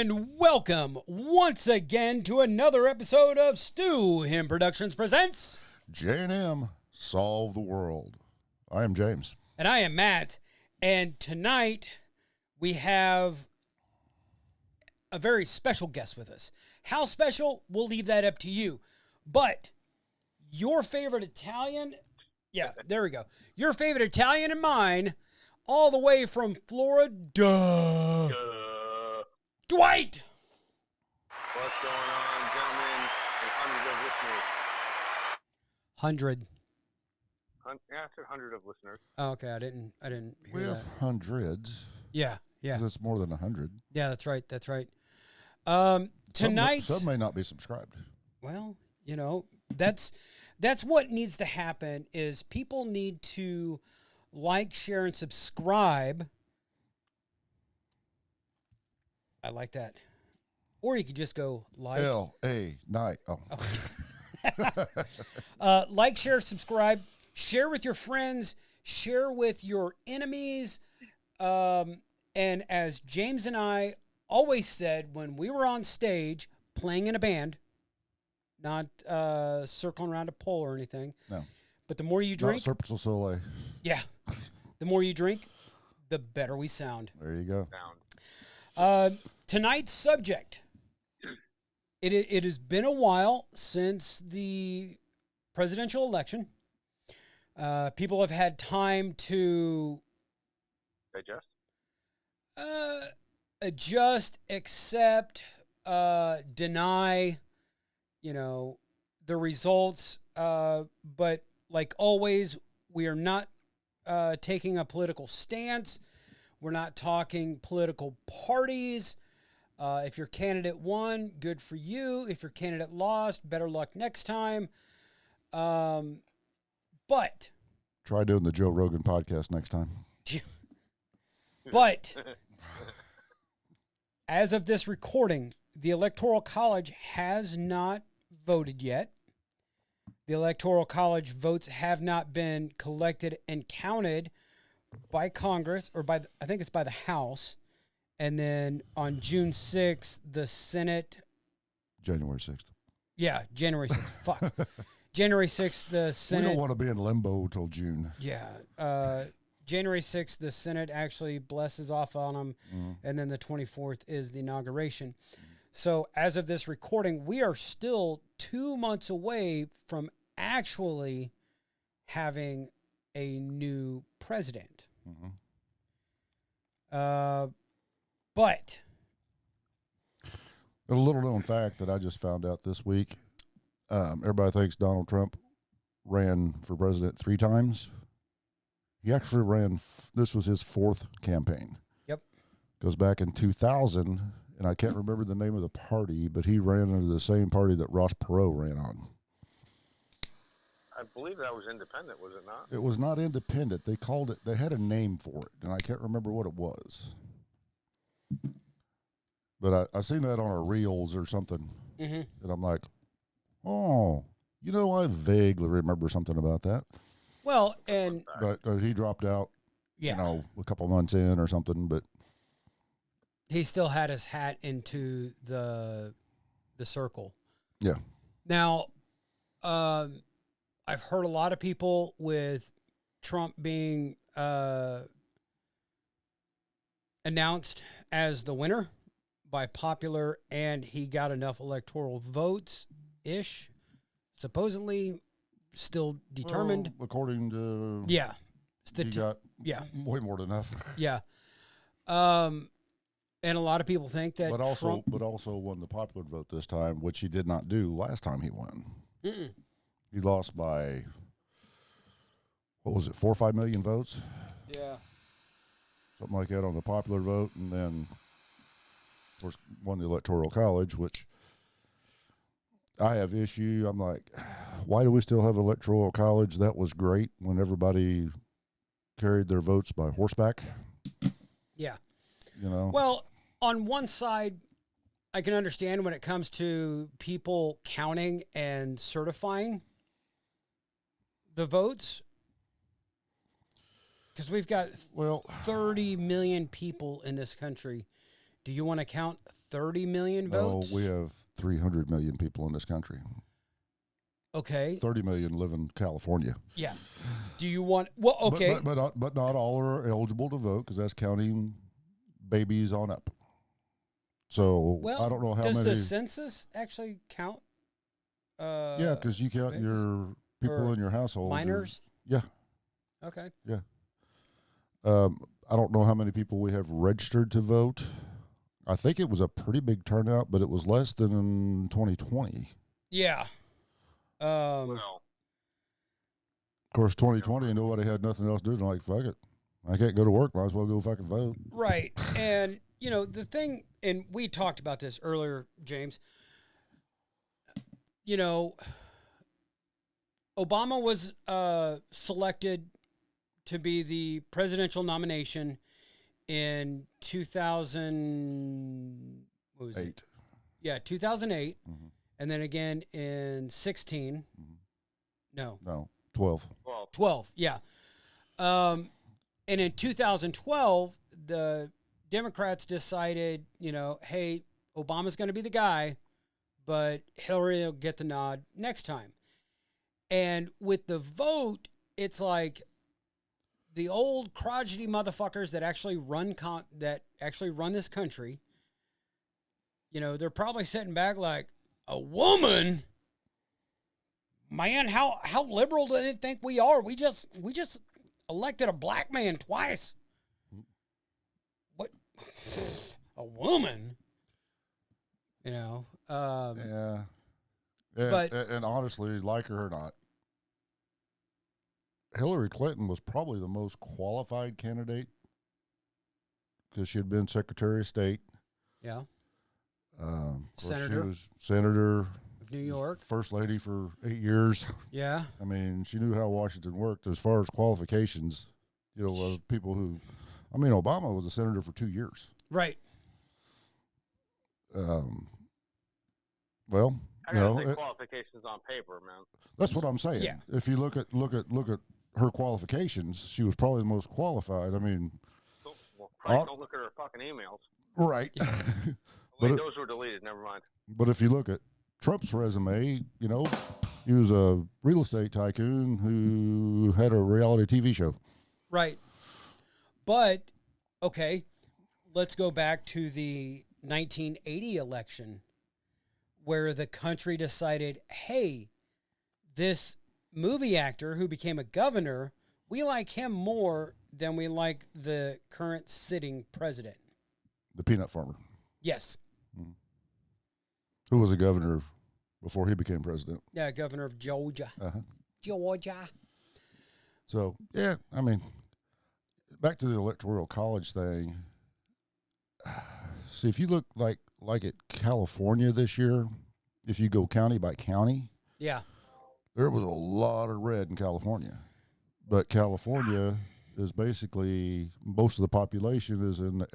And welcome once again to another episode of Stu Him Productions presents J&M Solve the World. I am James. And I am Matt. And tonight we have a very special guest with us. How special? We'll leave that up to you. But your favorite Italian, there we go. Your favorite Italian and mine, all the way from Florida, Dwight. What's going on, gentlemen, and hundreds of listeners? 100. Yeah, it's 100 of listeners. Oh, okay. I didn't hear We have that. hundreds. Yeah. That's more than 100. Yeah, that's right. Tonight, Some may not be subscribed. well, you know, that's what needs to happen is people need to like, share, and subscribe. I like that. Or you could just go like. L-A night. Oh. Like, share, subscribe, share with your friends, share with your enemies. And as James and I always said when we were on stage playing in a band, not circling around a pole or anything. No. But the more you drink. Not Cirque du Soleil. Yeah. The more you drink, the better we sound. There you go. Tonight's subject. It has been a while since the presidential election. People have had time to adjust, accept, deny, the results. But like always, we are not taking a political stance. We're not talking political parties. If your candidate won, good for you. If your candidate lost, better luck next time. But Try doing the Joe Rogan podcast next time. But as of this recording, the Electoral College has not voted yet. The Electoral College votes have not been collected and counted by Congress, or I think it's by the House. And then on June 6th, the Senate. January 6th. Yeah, January 6th. Fuck. January 6th, the Senate. We don't want to be in limbo till June. Yeah. January 6th, the Senate actually blesses off on them. And then the 24th is the inauguration. So as of this recording, we are still 2 months away from actually having a new president. But a little known fact that I just found out this week, everybody thinks Donald Trump ran for president 3 times. He actually ran, this was his 4th campaign. Yep. Goes back in 2000, and I can't remember the name of the party, but he ran under the same party that Ross Perot ran on. I believe that was independent, was it not? It was not independent. They called it, they had a name for it, and I can't remember what it was. But I seen that on our reels or something, and I'm like, oh, I vaguely remember something about that. Well, and but he dropped out, a couple months in or something. But he still had his hat into the circle. Yeah. Now, I've heard a lot of people with Trump being announced as the winner by popular, and he got enough electoral votes-ish, supposedly still determined. Well, according to... Yeah. He got way more than enough. Yeah. And a lot of people think that but also Trump... won the popular vote this time, which he did not do last time he won. Mm-mm. He lost by, 4 or 5 million votes? Yeah. Something like that on the popular vote, and then, of course, won the Electoral College, which I have issue. I'm like, why do we still have Electoral College? That was great when everybody carried their votes by horseback. Yeah. Well, on one side, I can understand when it comes to people counting and certifying the votes. Because we've got 30 million people in this country. Do you want to count 30 million votes? No, we have 300 million people in this country. Okay. 30 million live in California. Yeah. Do you want? Well, okay. But not all are eligible to vote because that's counting babies on up. So well, I don't know how does many. the census actually count? Yeah, because you count babies? your people Or in your household. minors? Yeah. Okay. Yeah. I don't know how many people we have registered to vote. I think it was a pretty big turnout, but it was less than in 2020. Yeah. Well, Of course, 2020, nobody had nothing else to do. They're like, fuck it. I can't go to work. Might as well go fucking vote. Right. And, the thing, and we talked about this earlier, James, Obama was selected to be the presidential nomination in 2000. What was it? Yeah, 2008, and then again in 16. No, 12. 12. Yeah, and in 2012, the Democrats decided, hey, Obama's going to be the guy, but Hillary will get the nod next time. And with the vote, it's like the old crotchety motherfuckers that actually run this country. They're probably sitting back like, a woman, man. How liberal do they think we are? We just elected a black man twice. What? A woman? Yeah. But and honestly, like her or not, Hillary Clinton was probably the most qualified candidate because she had been Secretary of State. yeah, Senator. She was senator of New York, First Lady for 8 years. Yeah. I mean, she knew how Washington worked as far as qualifications, of people who, Obama was a senator for 2 years. Right. Well, I gotta say qualifications on paper, man. That's what I'm saying. Yeah. If you look at her qualifications, she was probably the most qualified. Well, probably don't look at her fucking emails. Right. Wait, those were deleted. Never mind. But if you look at Trump's resume, he was a real estate tycoon who had a reality TV show. Right. But, okay, let's go back to the 1980 election where the country decided, hey, this movie actor who became a governor, we like him more than we like the current sitting president. The peanut farmer. Yes. Who was a governor before he became president. Yeah, governor of Georgia. Uh-huh. Georgia. So, yeah, back to the Electoral College thing. See, if you look like at California this year, if you go county by county, yeah, there was a lot of red in California. But California is basically, most of the population is in the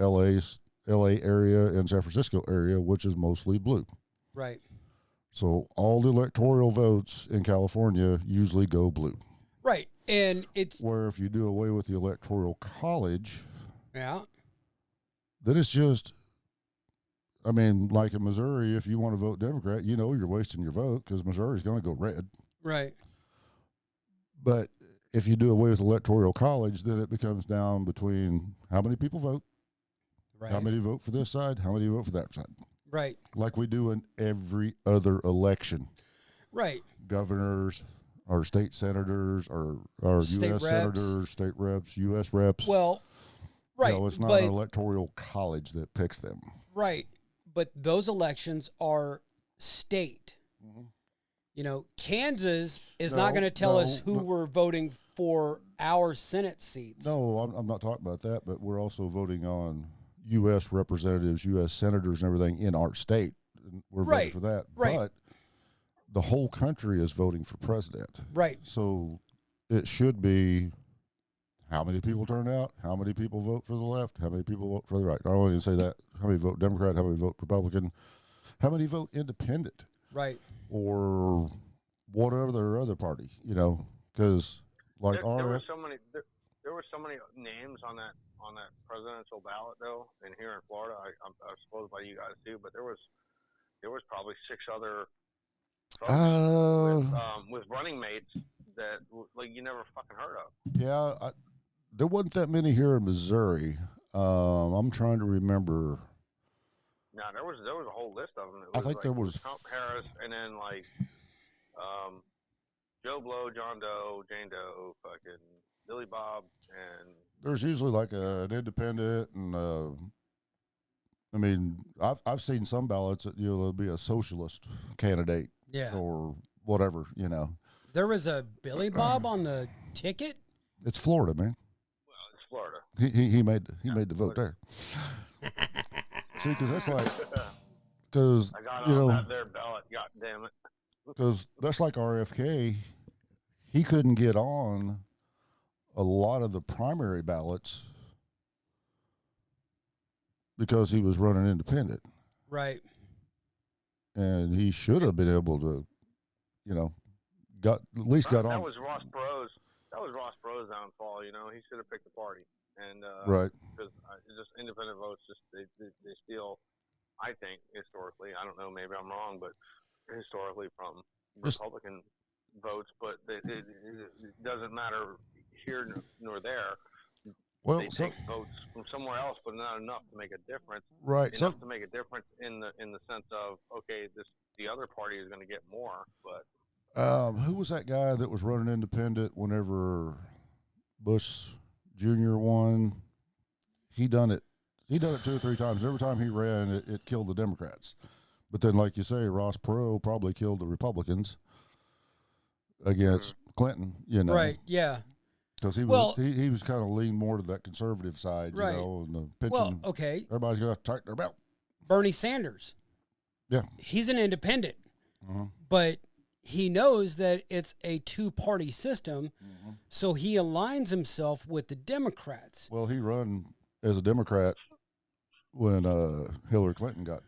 LA area and San Francisco area, which is mostly blue. Right. So all the electoral votes in California usually go blue. Right. And it's where if you do away with the Electoral College, yeah, then it's just, like in Missouri, if you want to vote Democrat, you're wasting your vote because Missouri's going to go red. Right. But if you do away with Electoral College, then it becomes down between how many people vote, right, how many vote for this side, how many vote for that side. Right. Like we do in every other election. Right. Governors, our state senators, our state U.S. reps. senators, state reps, U.S. reps. Well, right. It's not an electoral college that picks them. Right. But those elections are state. Mm-hmm. Kansas is not going to tell us who we're voting for our Senate seats. No, I'm not talking about that, but we're also voting on U.S. representatives, U.S. senators, and everything in our state. We're voting for that. Right. But the whole country is voting for president. Right. So it should be how many people turn out, how many people vote for the left, how many people vote for the right. I don't even say that. How many vote Democrat, how many vote Republican, how many vote independent. Right. Or whatever other party, because like there were so many names on that on that presidential ballot though, and here in Florida, I suppose by you guys too, but there was probably 6 other folks with running mates that like you never fucking heard of. Yeah, there wasn't that many here in Missouri. I'm trying to remember. No, there was a whole list of them. I think like, there was Trump, Harris, and then like Joe Blow, John Doe, Jane Doe, fucking Billy Bob, and there's usually like an independent, and I mean, I've seen some ballots that there'll be a socialist candidate, or whatever, There was a Billy Bob on the ticket. It's Florida, man. well, it's Florida. He made the vote there. See, because that's like, because I got on that there ballot. God damn it. Because that's like RFK. He couldn't get on a lot of the primary ballots because he was running independent. Right. And he should have been able to, got on. That was Ross Perot's. That was Ross Perot's downfall. He should have picked the party. And right. Because just independent votes, they steal. I think historically, I don't know, maybe I'm wrong, but historically from Republican votes, but it doesn't matter here nor there. Well, they take votes from somewhere else, but not enough to make a difference. Right. Enough to make a difference in the sense of, okay, the other party is going to get more, but. Who was that guy that was running independent whenever Bush Jr. won? He done it 2 or 3 times. Every time he ran, it killed the Democrats. But then, like you say, Ross Perot probably killed the Republicans against Clinton. Right? Yeah. Because he was kind of leaned more to that conservative side, right. And the pension. Well, okay. Everybody's got to tighten their belt. Bernie Sanders. Yeah. He's an independent, but he knows that it's a 2-party system, so he aligns himself with the Democrats. Well, he run as a Democrat when Hillary Clinton got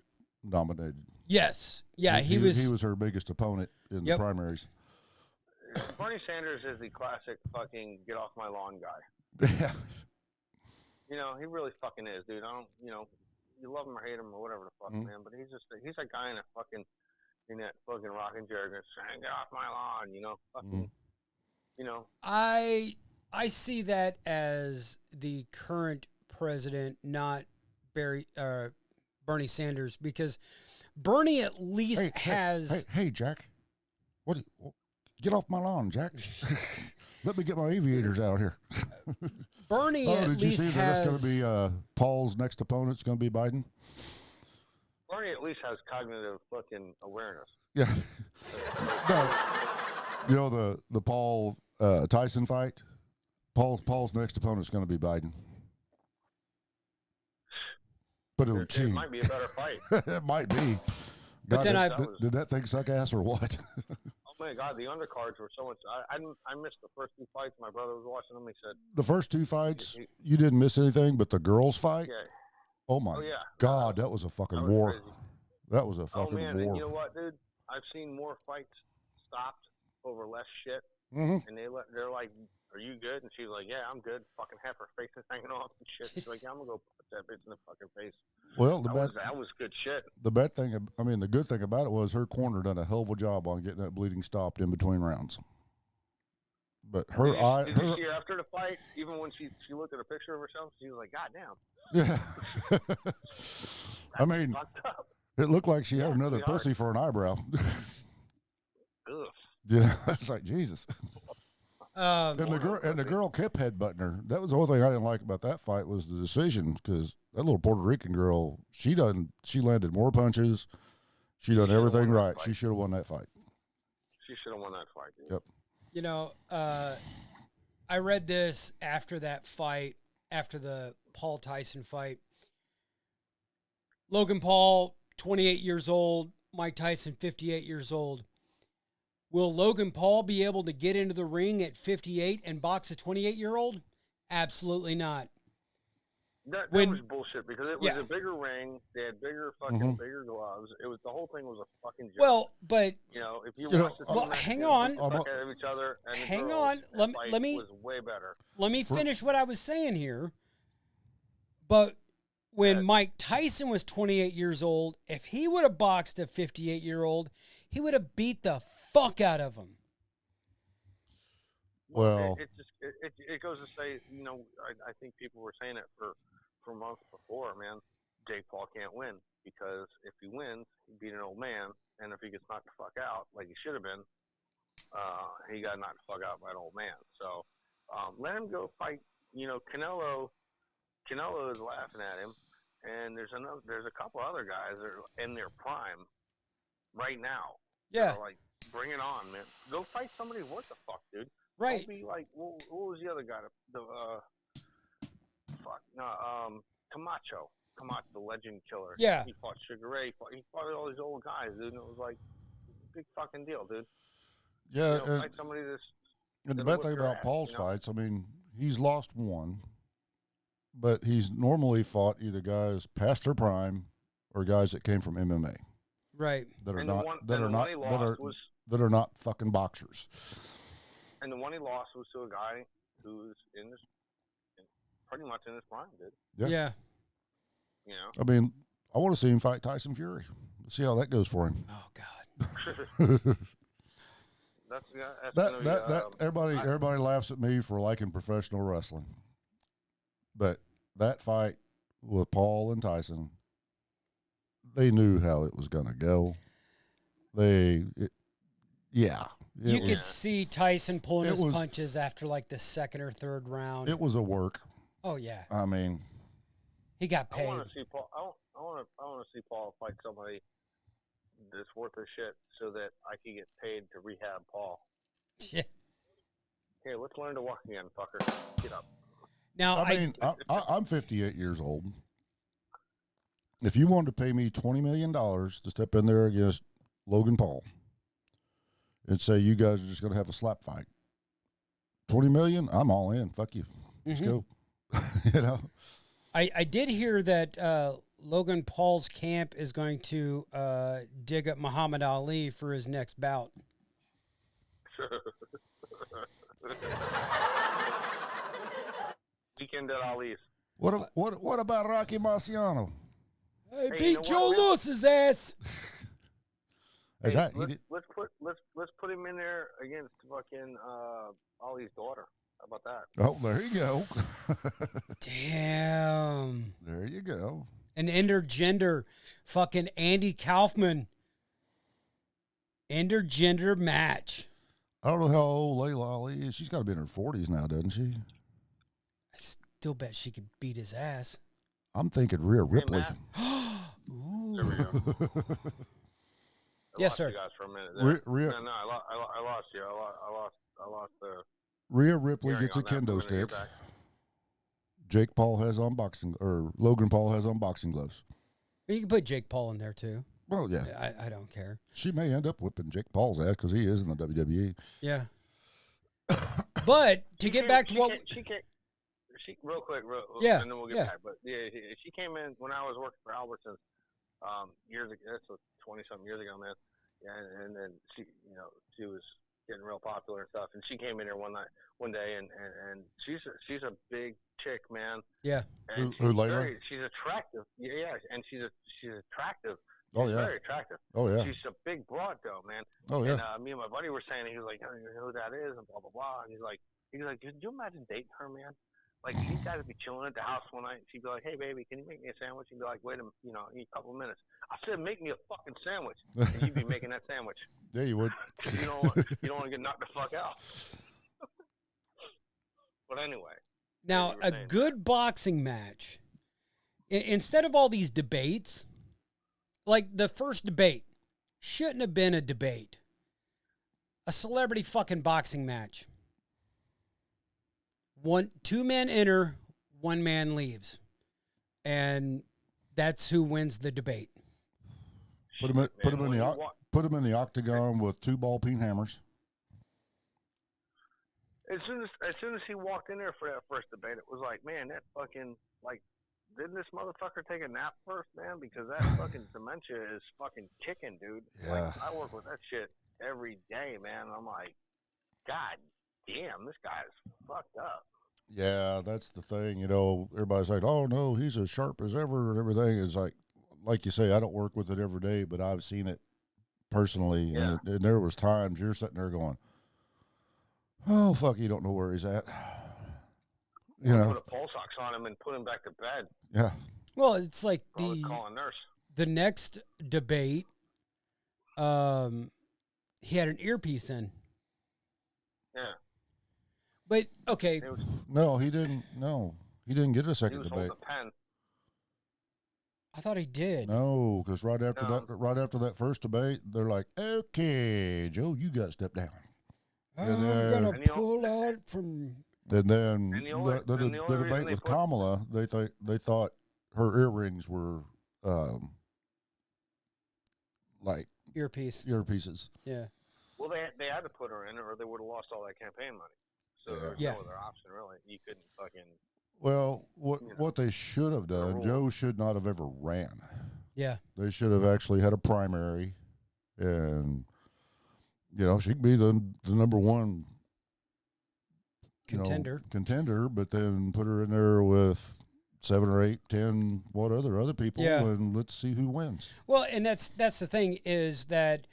nominated. Yes. Yeah, he was her biggest opponent in the primaries. Bernie Sanders is the classic fucking get off my lawn guy. Yeah. He really fucking is, dude. I don't, you love him or hate him or whatever the fuck, man, but he's a guy in that fucking rocking chair saying, get off my lawn, fucking, I see that as the current president, not Bernie Sanders, because Bernie at least has. Hey, Jack, get off my lawn, Jack. Let me get my aviators out here. Bernie at least has. Did you see that that's going to be Paul's next opponent's going to be Biden? Bernie at least has cognitive fucking awareness. Yeah. No. The Paul Tyson fight? Paul's next opponent's going to be Biden. But it might be a better fight. It might be. But then did that thing suck ass or what? Oh my God, the undercards were so much. I missed the first 2 fights. My brother was watching them. He said the first 2 fights you didn't miss anything, but the girls fight. Yeah. Oh my God, that was a fucking war. Crazy. That was a fucking war. And you know what, dude? I've seen more fights stopped over less shit, and they're like, "Are you good?" And she's like, "Yeah, I'm good." Fucking half her face is hanging off and shit. She's like, "Yeah, I'm gonna go put that bitch in the fucking face." Well, that was good shit. The bad thing, the good thing about it was her corner done a hell of a job on getting that bleeding stopped in between rounds. But did you see her after the fight? Even when she looked at a picture of herself, she was like, "God damn." Yeah. I mean, it looked like she had another pussy for an eyebrow. Ugh. Yeah, it's like Jesus. And the girl kept headbutting her. That was the only thing I didn't like about that fight was the decision, because that little Puerto Rican girl, she landed more punches. She done everything right. She should have won that fight. She should have won that fight. Dude. Yep. I read this after that fight, after the Paul Tyson fight. Logan Paul, 28 years old. Mike Tyson, 58 years old. Will Logan Paul be able to get into the ring at 58 and box a 28-year-old? Absolutely not. That was bullshit, because it was a bigger ring. They had bigger bigger gloves. It was, the whole thing was a fucking joke. Well, but if you watch the two hang on. At each other, and hang on. Let me was way better. Let me finish what I was saying here. But when Yeah. Mike Tyson was 28 years old, if he would have boxed a 58-year-old, he would have beat the fuck out of him. Well, it goes to say, you know, I think people were saying it for months before, man. Jake Paul can't win because if he wins, he beat an old man, and if he gets knocked the fuck out like he should have been, he got knocked the fuck out by an old man. So let him go fight. You know, Canelo is laughing at him, and there's a couple other guys that are in their prime right now. Yeah. Like, bring it on, man. Go fight somebody. What the fuck, dude? Right. Don't be like, what was the other guy? Camacho, the legend killer. Yeah. He fought Sugar Ray. He fought all these old guys, dude. And it was like a big fucking deal, dude. yeah. You know, fight somebody that's. And the that'll bad thing whip your about ass, Paul's you know? fights, I mean, he's lost one, but he's normally fought either guys past their prime or guys that came from MMA Right. that are And not the one- that and are the not one he that are lost was- that are not fucking boxers. And the one he lost was to a guy who's pretty much in his prime, dude. Yeah. Yeah. You know. I mean, I want to see him fight Tyson Fury. Let's see how that goes for him. Oh God. That's That everybody laughs at me for liking professional wrestling, but that fight with Paul and Tyson, they knew how it was going to go. You could see Tyson pulling it his was- punches after like the second or third round. It was a work. Oh yeah. I mean, He got I paid. want to see Paul. I want to see Paul fight somebody that's worth his shit, so that I can get paid to rehab Paul. Yeah. Hey, let's learn to walk again, fucker. Get up. Now I mean, I'm 58 years old. If you wanted to pay me $20 million to step in there against Logan Paul and say you guys are just going to have a slap fight, $20 million, I'm all in. Fuck you. Let's go. You know. I did hear that Logan Paul's camp is going to dig up Muhammad Ali for his next bout. Weekend at Ali's. What about Rocky Marciano? I Hey, beat you know Joe what, man? Lewis's ass. Is Hey, that, let's put him in there against fucking Ali's daughter. How about that? oh, there you go. Damn. There you go. An intergender fucking Andy Kaufman. Intergender match. I don't know how old Layla Ali is. She's got to be in her 40s now, doesn't she? I still bet she could beat his ass. I'm thinking Rhea Ripley. Matt. Ooh. There we go. I Yes, lost sir. You guys for a minute. There. Rhea No, I lost you. I lost the. Rhea Ripley hearing gets a on that for kendo minute. You're stick. back. Jake Paul has on boxing, or Logan Paul has on boxing gloves. You can put Jake Paul in there too. Well, yeah. I don't care. She may end up whipping Jake Paul's ass because he is in the WWE. Yeah. But to get back to what She real quick, Yeah, and then we'll get yeah. back. But yeah, she came in when I was working for Albertsons years ago. That's 20-something years ago, man. Yeah, and then she was getting real popular and stuff. And she came in here one day, and she's a big chick, man. Yeah. And Who Layla? she's attractive. Yeah, and she's attractive. Oh, She's yeah. very attractive. Oh, yeah. She's a big broad though, man. Oh, yeah. And me and my buddy were saying, he was like, I don't even know who that is, and blah blah blah. And he's like, could you imagine dating her, man? Like, you guys would be chilling at the house one night, and she'd be like, hey baby, can you make me a sandwich? And be like, wait a minute, in a couple of minutes. I said, make me a fucking sandwich, and you'd be making that sandwich. Yeah, you would. You don't want to get knocked the fuck out. But anyway. Now, a good boxing match, instead of all these debates, like the first debate shouldn't have been a debate. A celebrity fucking boxing match. Two men enter, one man leaves. And that's who wins the debate. Put him in the octagon with 2 ball peen hammers. As soon as he walked in there for that first debate, it was like, man, that fucking, like, didn't this motherfucker take a nap first, man? Because that fucking dementia is fucking kicking, dude. Yeah. Like, I work with that shit every day, man. And I'm like, God damn, this guy is fucked up. Yeah, that's the thing. You know, everybody's like, "Oh no, he's as sharp as ever," and everything. It's like you say, I don't work with it every day, but I've seen it personally, Yeah. and there was times you're sitting there going, "Oh fuck, you don't know where he's at." You Or know, put a pulse ox on him and put him back to bed. yeah, Well, it's like Probably call a nurse. the next debate. He had an earpiece in, Yeah. but okay, no, he didn't. No, he didn't get a He second was debate. holding a pen. I thought he did. No, because right after No. that first debate, they're like, "Okay, Joe, you got to step down." I'm then- gonna And the pull out from. And then And the only the reason debate they with put- Kamala, they thought her earrings were like Earpiece. earpieces. Yeah. Well, they had to put her in, or they would have lost all that campaign money. So there was Yeah. no other option, really. You couldn't fucking. Well, You know, what they should have done, rules. Joe should not have ever ran. Yeah. They should have actually had a primary, and you know she could be the number one Contender. but then put her in there with 7 or 8, 10, other people, Yeah. and let's see who wins. Well, and that's the thing is that,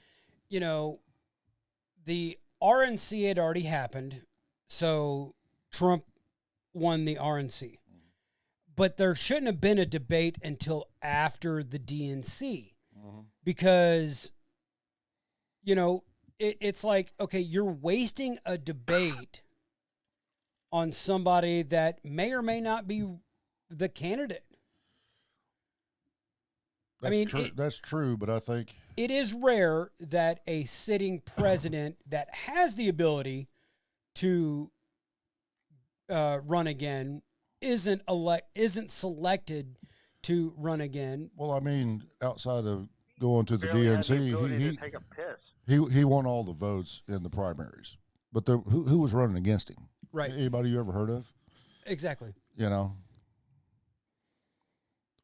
you know, the RNC had already happened, so Trump won the RNC. But there shouldn't have been a debate until after the DNC because, you know, it's like, okay, you're wasting a debate on somebody that may or may not be the candidate. That's true, but I think it is rare that a sitting president that has the ability to run again isn't selected to run again. Well, I mean, outside of going to the barely had the DNC, ability to take a piss. he won all the votes in the primaries. But who was running against him? Right. Anybody you ever heard of? Exactly. You know,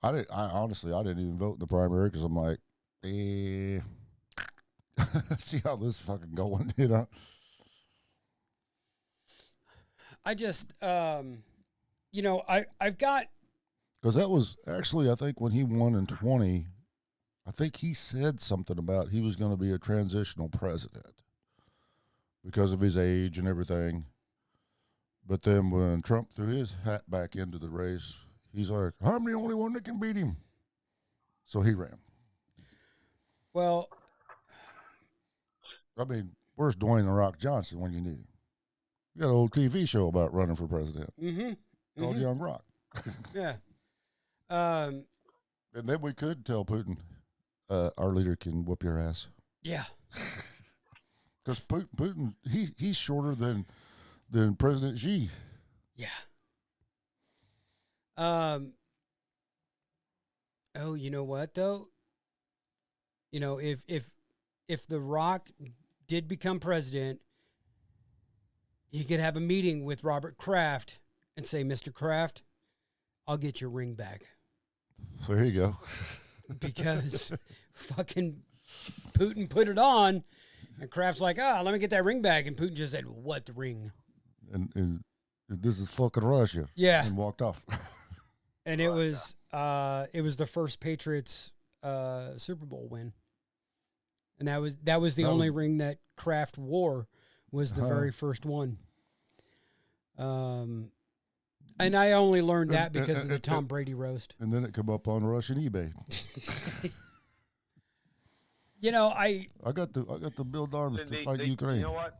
I honestly, I didn't even vote in the primary because I'm like, see how this fucking going, you know. I just, you know, I've got. Because that was actually, I think, when he won in 20, I think he said something about he was going to be a transitional president because of his age and everything. But then when Trump threw his hat back into the race, he's like, I'm the only one that can beat him. So he ran. Well, I mean, where's Dwayne "The Rock" Johnson when you need him? You got an old TV show about running for president called Young Rock. Yeah. And then we could tell Putin, our leader can whoop your ass. Yeah. Because Putin, he's shorter than President Xi. Yeah. Oh, you know what though? You know, if The Rock did become president, he could have a meeting with Robert Kraft and say, Mr. Kraft, I'll get your ring back. There you go. Because fucking Putin put it on, and Kraft's like, let me get that ring back. And Putin just said, what ring? And this is fucking Russia. Yeah. And walked off. And it was the first Patriots Super Bowl win. And that was the only ring that Kraft wore was the very first one. And I only learned that because of the Tom Brady roast. And then it come up on Russian eBay. You know, I got the build arms to fight Ukraine. You know what?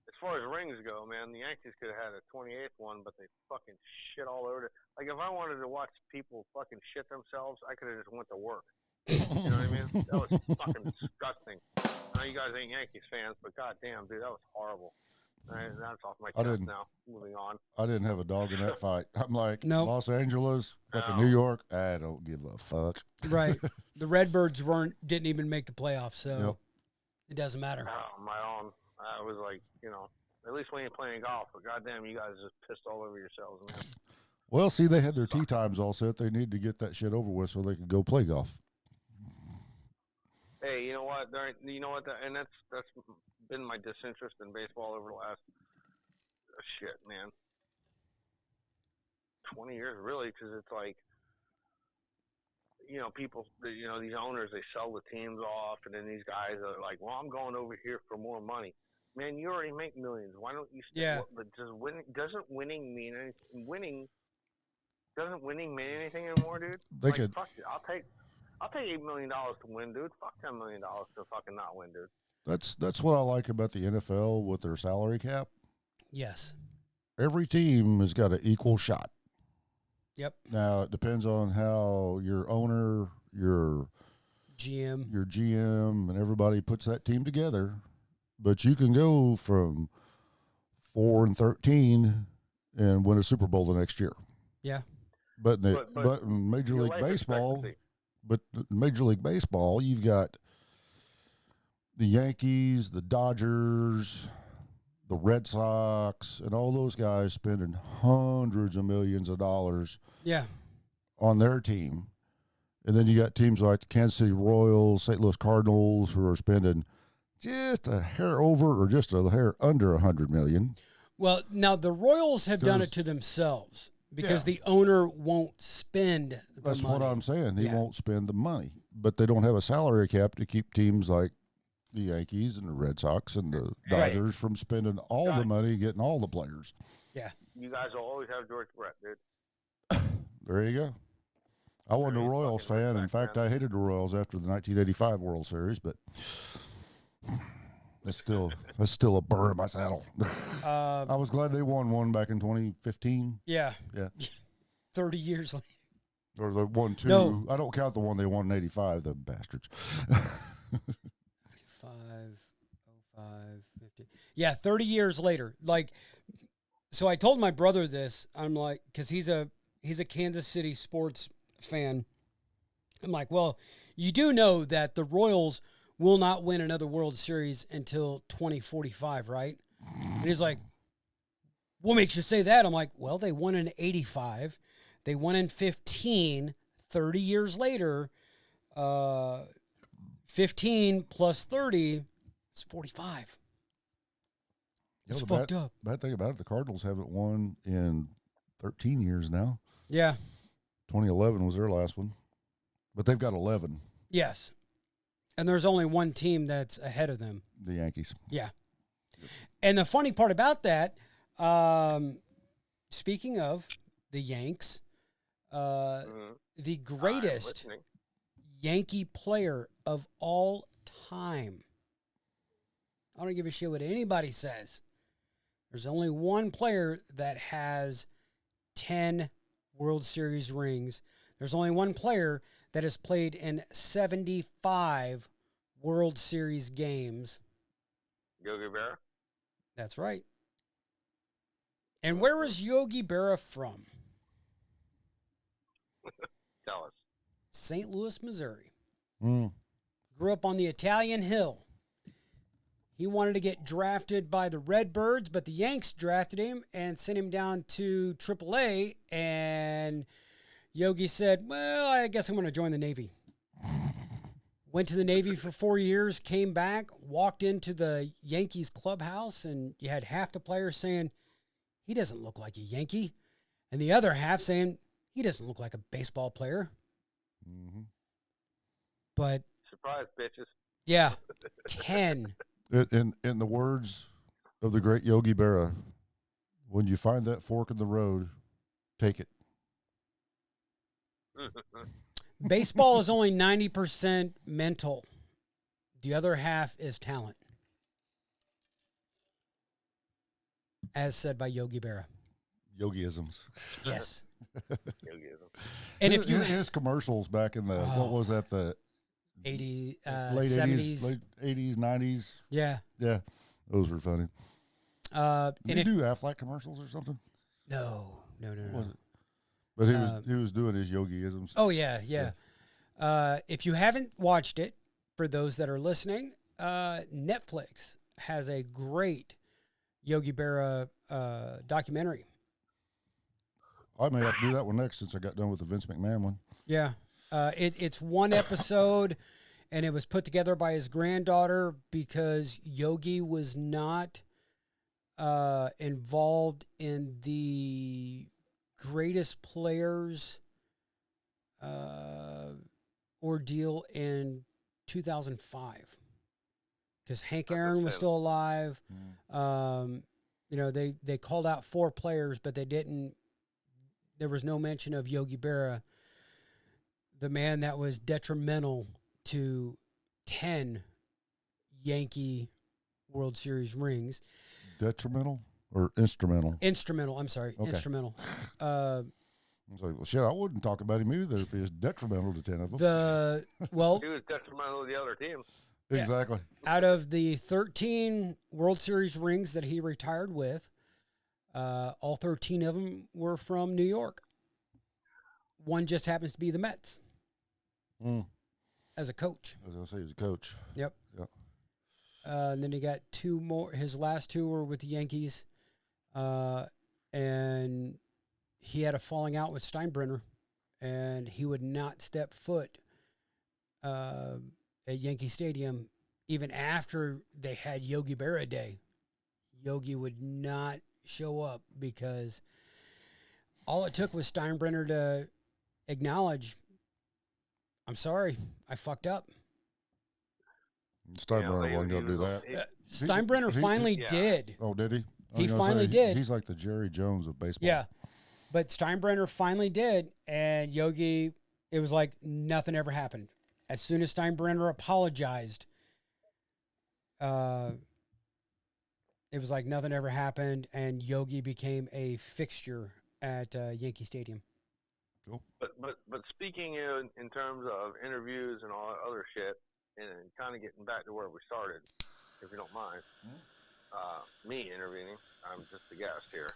As far as rings go, man, the Yankees could have had a 28th one, but they fucking shit all over it. Like, if I wanted to watch people fucking shit themselves, I could have just went to work. You know what I mean? That was fucking disgusting. I know you guys ain't Yankees fans, but goddamn, dude, that was horrible. That's off my chest now. Moving on. I didn't have a dog in that fight. I'm like, Nope. Los Angeles, fucking New York, I don't give a fuck. Right. The Redbirds didn't even make the playoffs, so it doesn't matter. My own. I was like, you know, at least we ain't playing golf, but goddamn, you guys just pissed all over yourselves, man. Well, see, they had their tee times all set. They need to get that shit over with so they could go play golf. Hey, you know what? And that's been my disinterest in baseball over the last shit, man. 20 years, really, because it's like, people, these owners, they sell the teams off, and then these guys are like, well, I'm going over here for more money. Man, you already make millions. Why don't you? Yeah. But doesn't winning mean anything? Doesn't winning mean anything anymore, dude? They could. Fuck it. I'll take $8 million to win, dude. Fuck $10 million to fucking not win, dude. That's what I like about the NFL with their salary cap. Yes. Every team has got an equal shot. Yep. Now it depends on how your owner, your GM, and everybody puts that team together. But you can go from 4-13 and win a Super Bowl the next year. Yeah. But in Major League Baseball, you've got the Yankees, the Dodgers, the Red Sox, and all those guys spending hundreds of millions of dollars on their team. And then you got teams like the Kansas City Royals, St. Louis Cardinals, who are spending just a hair over or just a hair under $100 million. Well, now the Royals have done it to themselves because the owner won't spend the That's money. what I'm saying. He won't spend the money. But they don't have a salary cap to keep teams like the Yankees and the Red Sox and the Dodgers from spending all the money, getting all the players. Yeah. You guys will always have George Brett, dude. There you go. I wasn't a Royals fan. In fact, I hated the Royals after the 1985 World Series, but that's still a burr in my saddle. I was glad they won one back in 2015. Yeah. Yeah. 30 years later. Or they won two. No. I don't count the one they won in 85, the bastards. 5, 05, 50. Yeah, 30 years later. Like, so I told my brother this. I'm like, because he's a Kansas City sports fan. I'm like, well, you do know that the Royals will not win another World Series until 2045, right? And he's like, what makes you say that? I'm like, well, they won in 85. They won in 15. 30 years later, 15 plus 30 is 45. It's fucked up. Bad thing about it, the Cardinals haven't won in 13 years now. Yeah. 2011 was their last one. But they've got 11. Yes. And there's only one team that's ahead of them. The Yankees. Yeah. And the funny part about that, speaking of the Yanks, the greatest Yankee player of all time. I don't give a shit what anybody says. There's only one player that has 10 World Series rings. There's only one player that has played in 75 World Series games. Yogi Berra? That's right. And where is Yogi Berra from? Tell us. St. Louis, Missouri. Mm. Grew up on the Italian Hill. He wanted to get drafted by the Redbirds, but the Yanks drafted him and sent him down to AAA. And Yogi said, well, I guess I'm going to join the Navy. Went to the Navy for 4 years, came back, walked into the Yankees clubhouse, and you had half the players saying, he doesn't look like a Yankee. And the other half saying, he doesn't look like a baseball player. Mm-hmm. But surprise, bitches. Yeah, 10. In the words of the great Yogi Berra, when you find that fork in the road, take it. Baseball is only 90% mental. The other half is talent. As said by Yogi Berra. Yogiisms. Yes. Yogiism. And if you his commercials back in the what was that, the 80s, late 70s, late 80s, 90s? Yeah. Yeah. Those were funny. Did he do Aflac commercials or something? No. What was it? But he was doing his yogiisms. Oh yeah. If you haven't watched it, for those that are listening, Netflix has a great Yogi Berra documentary. I may have to do that one next since I got done with the Vince McMahon one. Yeah. It's one episode, and it was put together by his granddaughter because Yogi was not involved in the greatest players ordeal in 2005 because Hank Aaron was still alive. You know, they called out 4 players, but they didn't. There was no mention of Yogi Berra, the man that was detrimental to 10 Yankee World Series rings. Detrimental or instrumental? Instrumental. I'm sorry. Okay. Instrumental. I was like, well, shit, I wouldn't talk about him either if he was detrimental to 10 of them. He was detrimental to the other team. Exactly. Out of the 13 World Series rings that he retired with, all 13 of them were from New York. One just happens to be the Mets as a coach. I was going to say he was a coach. Yep. Yep. And then he got 2 more. His last 2 were with the Yankees. And he had a falling out with Steinbrenner, and he would not step foot at Yankee Stadium even after they had Yogi Berra Day. Yogi would not show up because all it took was Steinbrenner to acknowledge, I'm sorry, I fucked up. Steinbrenner wasn't going to do that. Steinbrenner finally did. Oh, did he? He finally did. He's like the Jerry Jones of baseball. Yeah. But Steinbrenner finally did, and Yogi, it was like nothing ever happened. As soon as Steinbrenner apologized, it was like nothing ever happened, and Yogi became a fixture at Yankee Stadium. Cool. But speaking in terms of interviews and all that other shit, and kind of getting back to where we started, if you don't mind, me intervening, I'm just a guest here.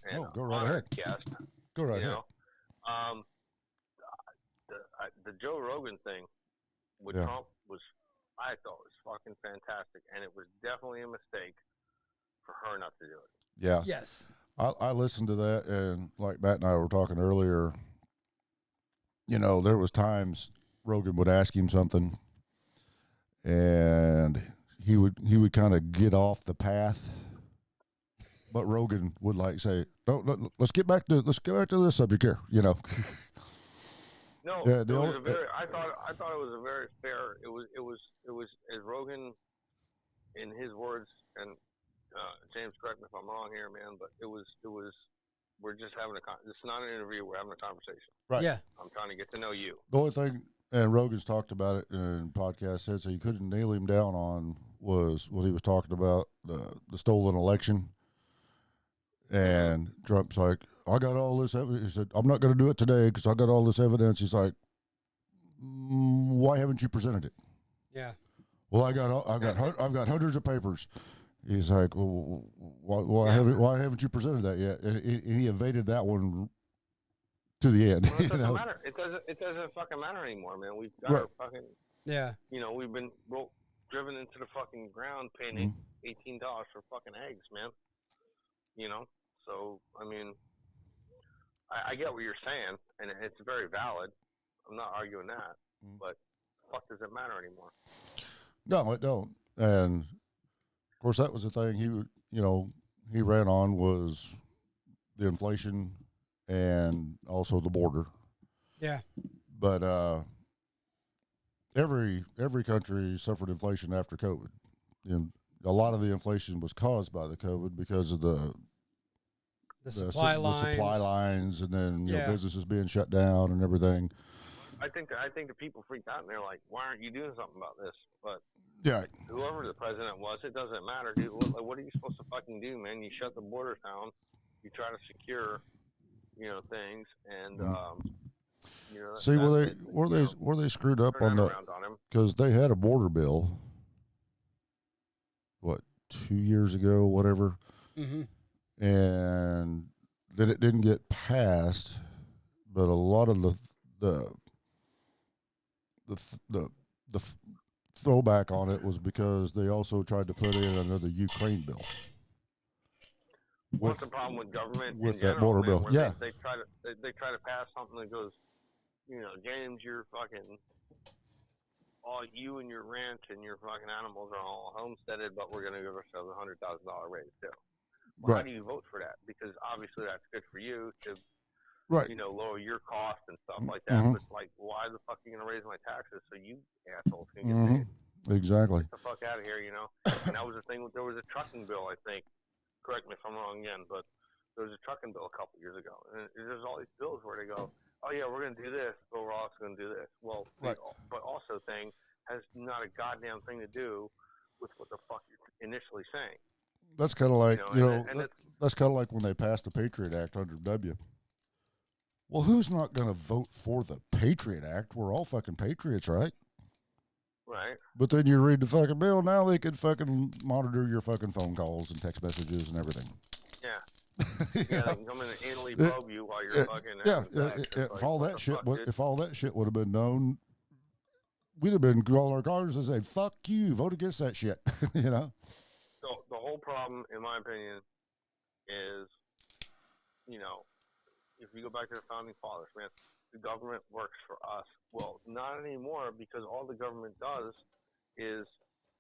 And go right ahead. Guest, Go right ahead. The Joe Rogan thing with Trump I thought was fucking fantastic, and it was definitely a mistake for her not to do it. Yeah. Yes. I listened to that, and like Matt and I were talking earlier, you know, there was times Rogan would ask him something, and he would kind of get off the path. But Rogan would like say, "No, let's get back to this subject here." You know. No, yeah, I thought it was a very fair. It was as Rogan, in his words, and James, correct me if I'm wrong here, man, but it was. We're just having it's not an interview. We're having a conversation. Right. Yeah. I'm trying to get to know you. The only thing, and Rogan's talked about it in podcast said, so you couldn't nail him down on was what he was talking about the stolen election. And Trump's like, I got all this evidence. He said, I'm not going to do it today because I got all this evidence. He's like, why haven't you presented it? Yeah. Well, I've got hundreds of papers. He's like, well, why haven't you presented that yet? And he evaded that one to the end. Well, it doesn't matter. It doesn't fucking matter anymore, man. We've got our fucking. Yeah. You know, we've been driven into the fucking ground paying $18 for fucking eggs, man. You know. So, I mean, I get what you're saying, and it's very valid. I'm not arguing that, but fuck does it matter anymore? No, it don't. And, of course, that was the thing he ran on was the inflation and also the border. Yeah. But every country suffered inflation after COVID. And a lot of the inflation was caused by the COVID because of the supply lines, and then businesses being shut down and everything. I think the people freaked out and they're like, "Why aren't you doing something about this?" But whoever the president was, it doesn't matter, dude. What are you supposed to fucking do, man? You shut the borders down, you try to secure, things, and see where they screwed up on that because they had a border bill. What 2 years ago, whatever. Mm-hmm. And then it didn't get passed, but a lot of the throwback on it was because they also tried to put in another Ukraine bill. What's the problem with government with in that general, border bill? Yeah, they try to pass something that goes, James, you're fucking. All you and your ranch and your fucking animals are all homesteaded, but we're going to give ourselves $100,000 raise too. Well, how do you vote for that? Because obviously that's good for you to Right. lower your cost and stuff like that. Mm-hmm. But like, why the fuck are you gonna raise my taxes so you assholes can get Mm-hmm. paid? Exactly. Get the fuck out of here, And that was the thing. There was a trucking bill, I think. Correct me if I'm wrong again, but there was a trucking bill a couple years ago, and there's all these bills where they go, "Oh yeah, we're gonna do this, but we're also gonna do this." Well, Right. but also thing has not a goddamn thing to do with what the fuck you're initially saying. That's kind of like that's kind of like when they passed the Patriot Act under W. Well, who's not going to vote for the Patriot Act? We're all fucking patriots, right? Right. But then you read the fucking bill. Now they can fucking monitor your fucking phone calls and text messages and everything. Yeah. Yeah, they can come in and anally probe you while you're fucking. If all that shit would have been known, we'd have been calling our cars and say, "Fuck you, vote against that shit." So the whole problem, in my opinion, is, if you go back to the founding fathers, man, the government works for us. Well, not anymore, because all the government does is,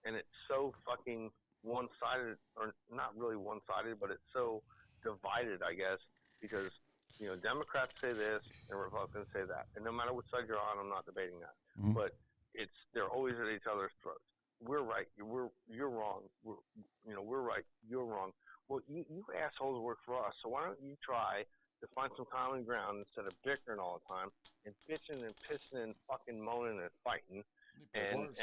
and it's so fucking one-sided, or not really one-sided, but it's so divided, I guess, because, Democrats say this and Republicans say that. And no matter which side you're on, I'm not debating that. Mm-hmm. But they're always at each other's throats. We're right. You're wrong. We're right. You're wrong. Well, you assholes work for us, so why don't you try to find some common ground instead of bickering all the time and bitching and pissing and fucking moaning and fighting and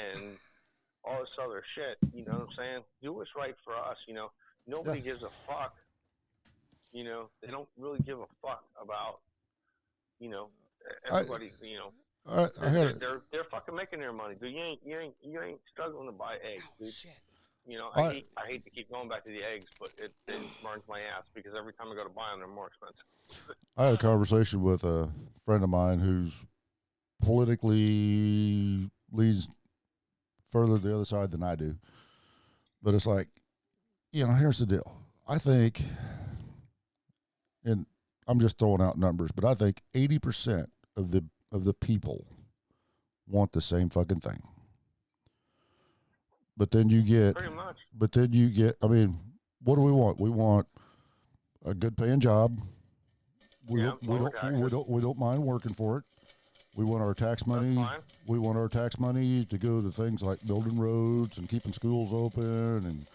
all this other shit. You know what I'm saying? Do what's right for us. Nobody gives a fuck. They don't really give a fuck about everybody. They're fucking making their money, dude. You ain't struggling to buy eggs, dude. Shit. I hate to keep going back to the eggs, but it burns my ass because every time I go to buy them, they're more expensive. I had a conversation with a friend of mine who's politically leans further to the other side than I do. But it's like, here's the deal. I think, and I'm just throwing out numbers, but I think 80% of the people want the same fucking thing. But then you get, pretty much. I mean, what do we want? We want a good paying job. We don't mind working for it. We want our tax money. We want our tax money to go to things like building roads and keeping schools open and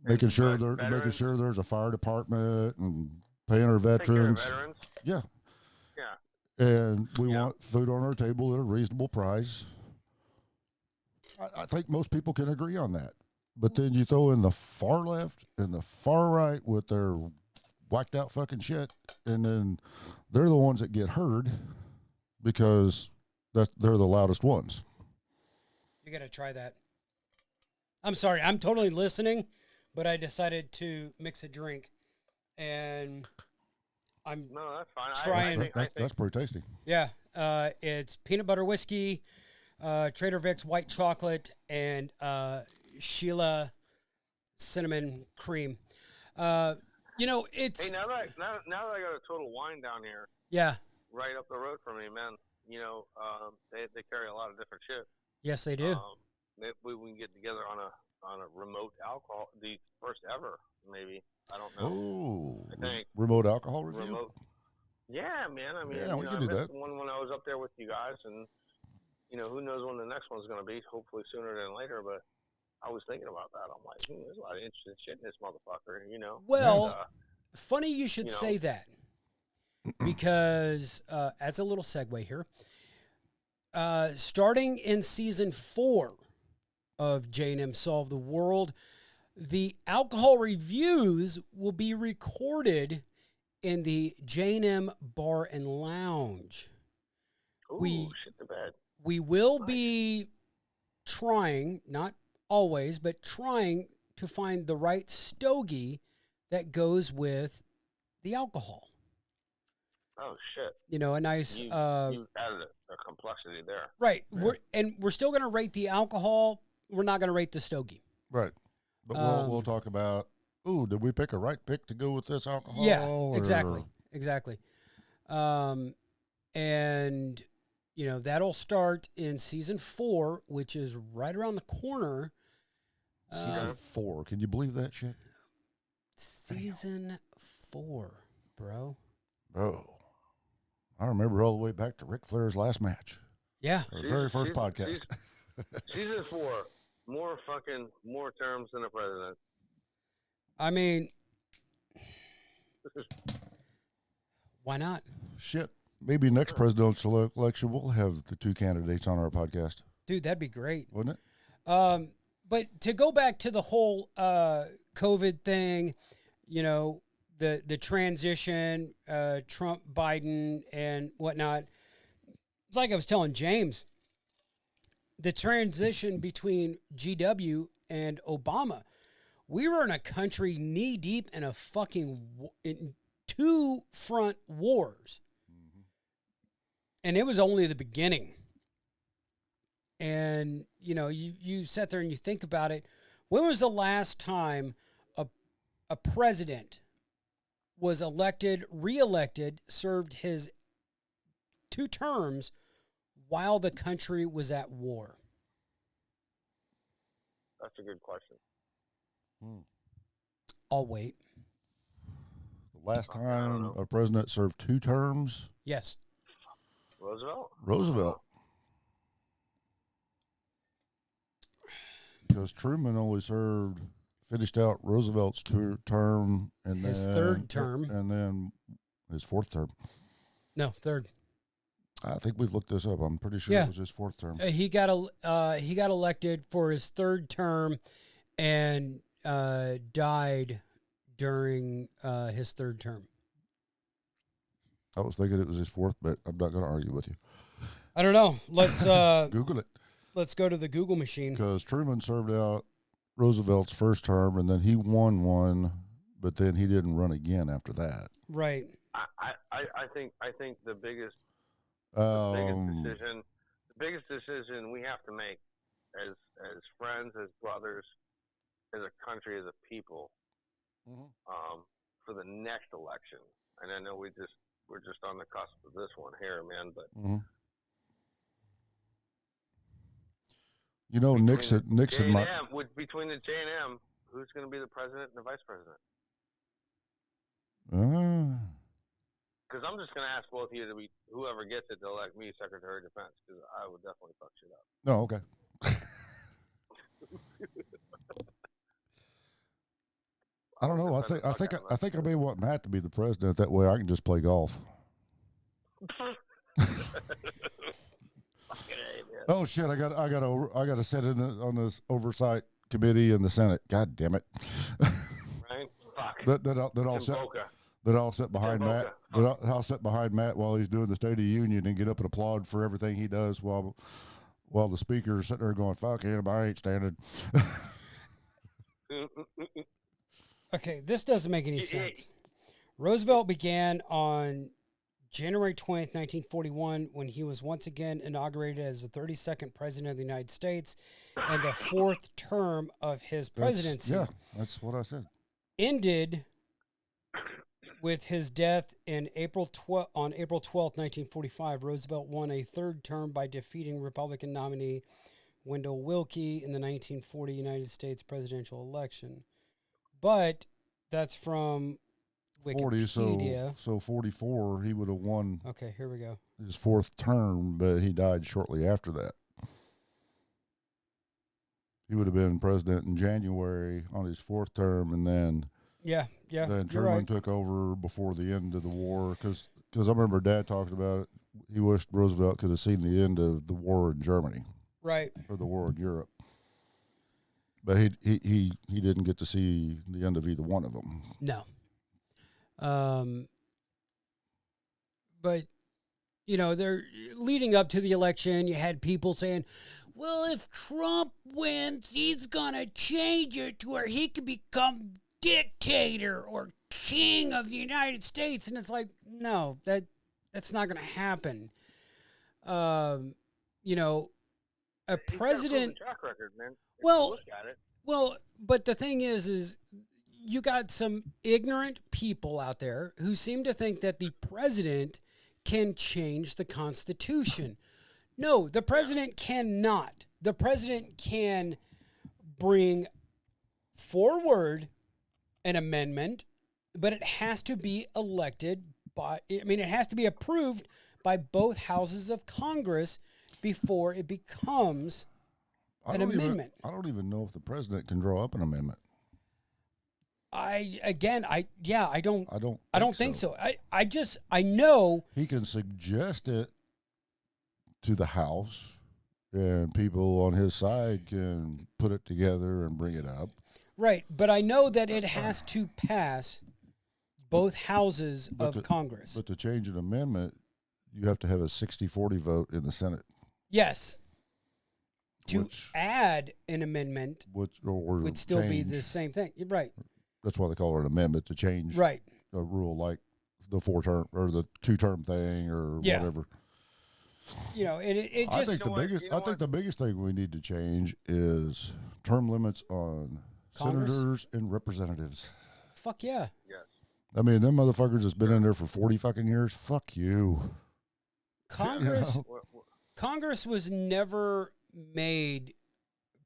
making sure there's a fire department and paying our veterans. Take care of veterans. Yeah. Yeah. And we want food on our table at a reasonable price. I think most people can agree on that. But then you throw in the far left and the far right with their whacked out fucking shit, and then they're the ones that get heard because they're the loudest ones. You got to try that. I'm sorry, I'm totally listening, but I decided to mix a drink, and No, that's fine. trying. That's pretty tasty. Yeah, it's peanut butter whiskey, Trader Vic's white chocolate, and Sheila cinnamon cream. It's Hey, now that I got a Total Wine down here, right up the road from me, man. They carry a lot of different shit. Yes, they do. Maybe we can get together on a remote alcohol, the first ever, maybe. I don't know. Oh, I think remote alcohol review. Yeah, man. I mean, we can do that. One when I was up there with you guys, and who knows when the next one's going to be? Hopefully sooner than later. But I was thinking about that. I'm like, there's a lot of interesting shit in this motherfucker. Well, funny you should say that, because as a little segue here, starting in season 4 of J&M Solve the World, the alcohol reviews will be recorded in the J&M Bar and Lounge. Ooh, shit the bed. We will be trying, not always, but trying to find the right stogie that goes with the alcohol. Oh shit! A nice. You added a complexity there. Right. Yeah. We're still going to rate the alcohol. We're not going to rate the stogie. Right. But we'll talk about. Ooh, did we pick a right pick to go with this alcohol? Yeah. Exactly. And that'll start in season 4, which is right around the corner. Season 4. Can you believe that shit? Season 4, bro. Bro. I remember all the way back to Ric Flair's last match. Yeah. Our very first podcast. Season 4, more terms than a president. I mean, why not? Shit. Maybe next presidential election we'll have the 2 candidates on our podcast. Dude, that'd be great. Wouldn't it? But to go back to the whole COVID thing, you know, the transition, Trump, Biden, and whatnot. It's like I was telling James, the transition between GW and Obama. We were in a country knee deep in a in 2 front wars. Mm-hmm. And it was only the beginning. And, you know, you sit there and you think about it. When was the last time a president was elected, reelected, served his 2 terms while the country was at war? That's a good question. I'll wait. The last time a president served 2 terms? Yes. Roosevelt. Because Truman only finished out Roosevelt's term and his then 3rd term. And then his 4th term. No, 3rd. I think we've looked this up. I'm pretty sure it was his 4th term. He got elected for his 3rd term and died during his 3rd term. I was thinking it was his 4th, but I'm not going to argue with you. I don't know. Let's Google it. Let's go to the Google machine. Because Truman served out Roosevelt's 1st term, and then he won one, but then he didn't run again after that. Right. I think the biggest decision we have to make as friends, as brothers, as a country, as a people, for the next election. And I know we're just on the cusp of this one here, man, but you know, Nixon between the J&M, who's going to be the president and the vice president? Because I'm just going to ask both of you to be whoever gets it to elect me Secretary of Defense, because I would definitely fuck shit up. No, okay. I don't know. I think I may want Matt to be the president. That way, I can just play golf. Oh shit! I got to sit in on this oversight committee in the Senate. God damn it! Right? Fuck. I'll sit behind Matt. I'll sit behind Matt while he's doing the State of the Union and get up and applaud for everything he does while the speaker's sitting there going, "Fuck him, I ain't standing." Okay, this doesn't make any sense. Roosevelt began on January 20th, 1941, when he was once again inaugurated as the 32nd president of the United States and the 4th term of his presidency. That's what I said. Ended with his death on April 12th, 1945. Roosevelt won a 3rd term by defeating Republican nominee Wendell Willkie in the 1940 United States presidential election. But that's from Wikipedia. So 44, he would have won. Okay, here we go. His 4th term, but he died shortly after that. He would have been president in January on his 4th term, and then then Truman took over before the end of the war. Because I remember Dad talking about it. He wished Roosevelt could have seen the end of the war in Germany, right, or the war in Europe. But he didn't get to see the end of either one of them. No. But, you know, they're leading up to the election. You had people saying, well, if Trump wins, he's going to change it to where he can become dictator or king of the United States. And it's like, no, that's not going to happen. You know, a president. Track record, man. Well, but the thing is you got some ignorant people out there who seem to think that the president can change the Constitution. No, the president cannot. The president can bring forward an amendment, but it has to be elected it has to be approved by both houses of Congress before it becomes an amendment. I don't even know if the president can draw up an amendment. I don't think so. I know He can suggest it to the House, and people on his side can put it together and bring it up. right, but I know that it has to pass both houses of Congress. But to change an amendment, you have to have a 60-40 vote in the Senate. Yes. To add an amendment or would still be change. the same thing. You're right. That's why they call it an amendment, to change Right. a rule like the 4-term or the 2-term thing or whatever. You know, it just. I think the biggest thing we need to change is term limits on Congress? senators and representatives. Fuck yeah. Yes. I mean, them motherfuckers that's been in there for 40 fucking years. Fuck you. Congress. You know? Congress was never made.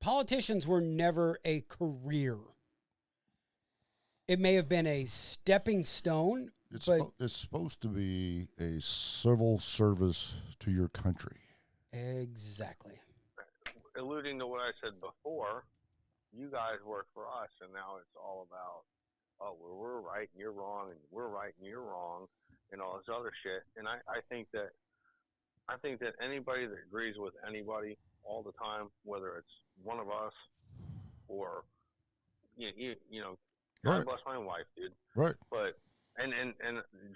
Politicians were never a career. It may have been a stepping stone, but It's supposed to be a civil service to your country. exactly. Alluding to what I said before, you guys work for us, and now it's all about, oh, well, we're right and you're wrong, and we're right and you're wrong, and all this other shit. And I think that anybody that agrees with anybody all the time, whether it's one of us or you know, God Right. bless my wife, dude. Right. But and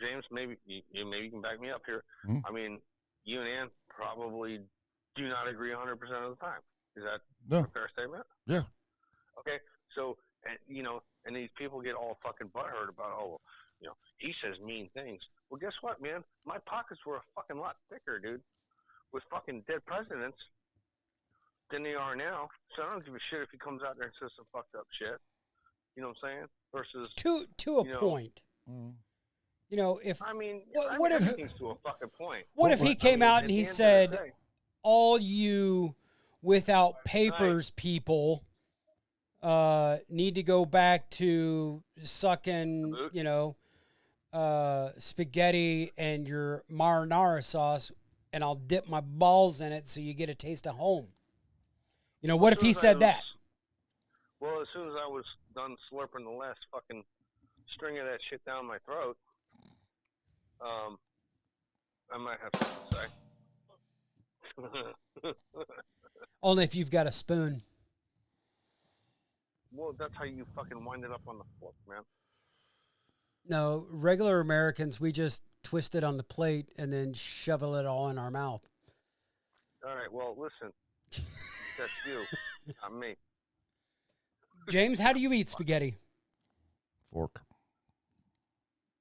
James, maybe you can back me up here. Mhm. I mean, you and Ann probably do not agree 100% of the time. Is that No. a fair statement? Yeah. Okay, so and these people get all fucking butthurt about, oh, you know, he says mean things. Well, guess what, man? My pockets were a fucking lot thicker, dude, with fucking dead presidents than they are now. So I don't give a shit if he comes out there and says some fucked up shit. You know what I'm saying? Versus To a point. Mm. You know, if I mean, what if everything's to a fucking point. what if he came out and he said, all you without papers people need to go back to sucking, you know, spaghetti and your marinara sauce, and I'll dip my balls in it so you get a taste of home. You know, what if he said that? Well, as soon as I was done slurping the last fucking string of that shit down my throat, I might have something to say. Only if you've got a spoon. Well, that's how you fucking wind it up on the fork, man. No, regular Americans, we just twist it on the plate and then shovel it all in our mouth. All right, well, listen. That's you, not me. James, how do you eat spaghetti? Fork.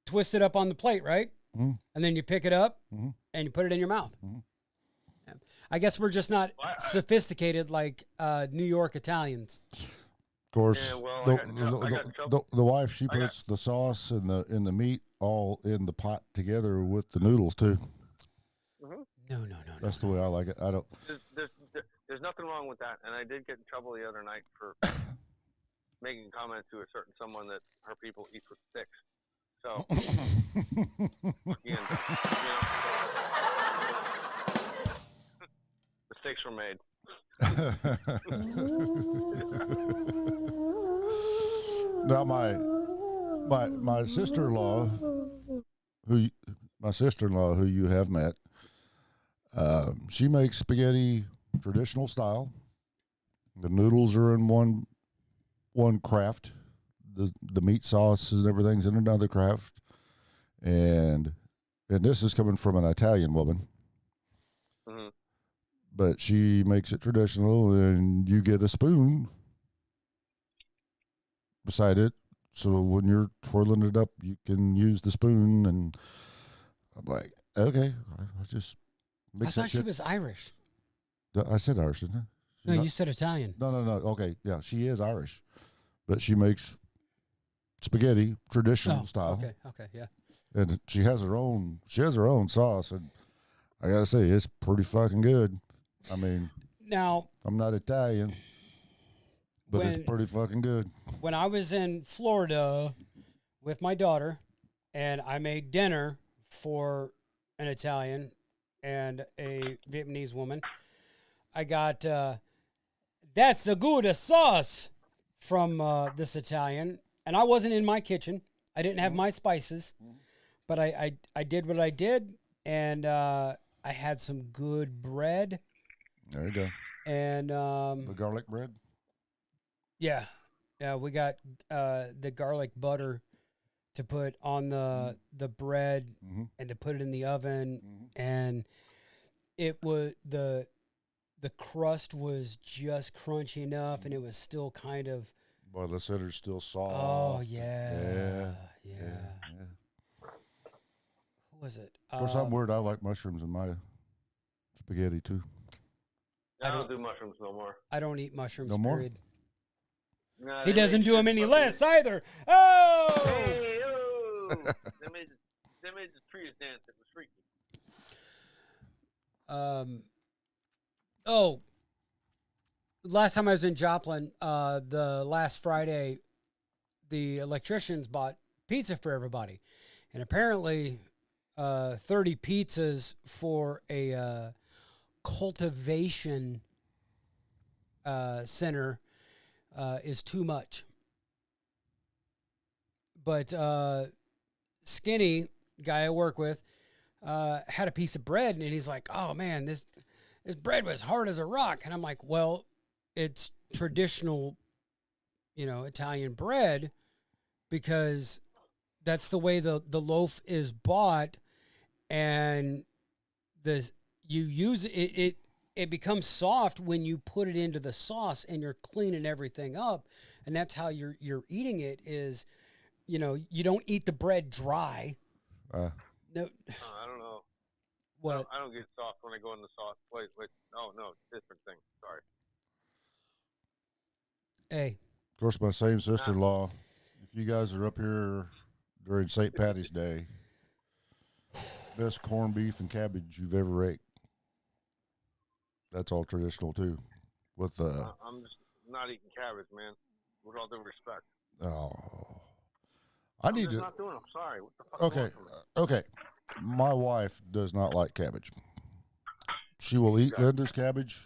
Twist it up on the plate, right? Mm-hmm. And then you pick it up Mm-hmm. and you put it in your mouth. Mm-hmm. Yeah. I guess we're just not sophisticated like New York Italians. Of course, Yeah, well, the wife, she puts the sauce and the meat all in the pot together with the noodles too. Mm-hmm. No. That's the way I like it. I don't. There's nothing wrong with that, and I did get in trouble the other night for making a comment to a certain someone that her people eat with sticks. So, again, mistakes were made. Now my sister-in-law, who you have met, she makes spaghetti traditional style. The noodles are in one craft. The meat sauce and everything's in another craft. And this is coming from an Italian woman. Mm-hmm. But she makes it traditional, and you get a spoon beside it. So when you're twirling it up, you can use the spoon. And I'm like, okay, I just mix I that thought she shit. was Irish. I said Irish, didn't I? No, you said Italian. No. Okay, yeah, she is Irish, but she makes spaghetti traditional style. Okay, yeah. And she has her own sauce, and I gotta say, it's pretty fucking good. I mean, Now, I'm not Italian, but it's pretty fucking good. when I was in Florida with my daughter, and I made dinner for an Italian, and a Vietnamese woman. I got that's a good sauce from this Italian, and I wasn't in my kitchen. I didn't have my spices, but I did what I did, and I had some good bread. There you go. And The garlic bread. yeah, we got the garlic butter to put on the bread and to put it in the oven, and it was the crust was just crunchy enough, and it was still kind of. Well, the center's still soft. Oh yeah. Who was it? Of course, I'm weird. I like mushrooms in my spaghetti too. I don't do mushrooms no more. I don't eat mushrooms. No more? Period. Nah, He they doesn't made do them shit any fucking- less either. Oh. Hey, oh! they made the trees dance. It was freaky. Oh. Last time I was in Joplin, the last Friday, the electricians bought pizza for everybody, and apparently, 30 pizzas for a cultivation center is too much. But Skinny guy I work with had a piece of bread, and he's like, "Oh man, this bread was hard as a rock." And I'm like, "Well, it's traditional, Italian bread, because that's the way the loaf is bought, and you use it. It becomes soft when you put it into the sauce and you're cleaning everything up, and that's how you're eating it. Is you don't eat the bread dry. No, I don't know. what? I don't get soft when I go in the sauce. Wait. Oh no, different thing. Sorry. Hey, Of course, my same sister-in-law. If you guys are up here during St. Patty's Day, best corned beef and cabbage you've ever ate. That's all traditional too. With I'm just not eating cabbage, man. With all due respect. I I'm need just to. not doing. I'm sorry. What the fuck? is Okay, wrong with me? okay. My wife does not like cabbage. She will eat Linda's cabbage.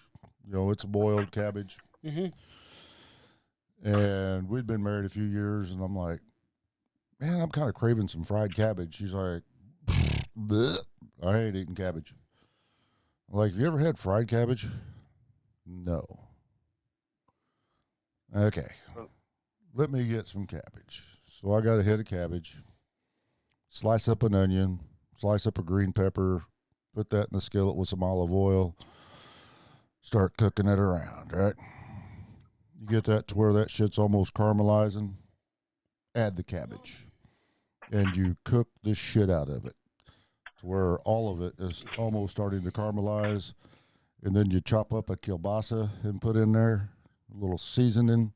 It's a boiled cabbage. mm-hmm. And we'd been married a few years, and I'm like, man, I'm kind of craving some fried cabbage. She's like, bleh, I ain't eating cabbage. I'm like, have you ever had fried cabbage? No. Okay. Let me get some cabbage. So I got a head of cabbage, slice up an onion, slice up a green pepper, put that in the skillet with some olive oil, start cooking it around, right? You get that to where that shit's almost caramelizing, add the cabbage, and you cook the shit out of it to where all of it is almost starting to caramelize, and then you chop up a kielbasa and put in there, a little seasoning,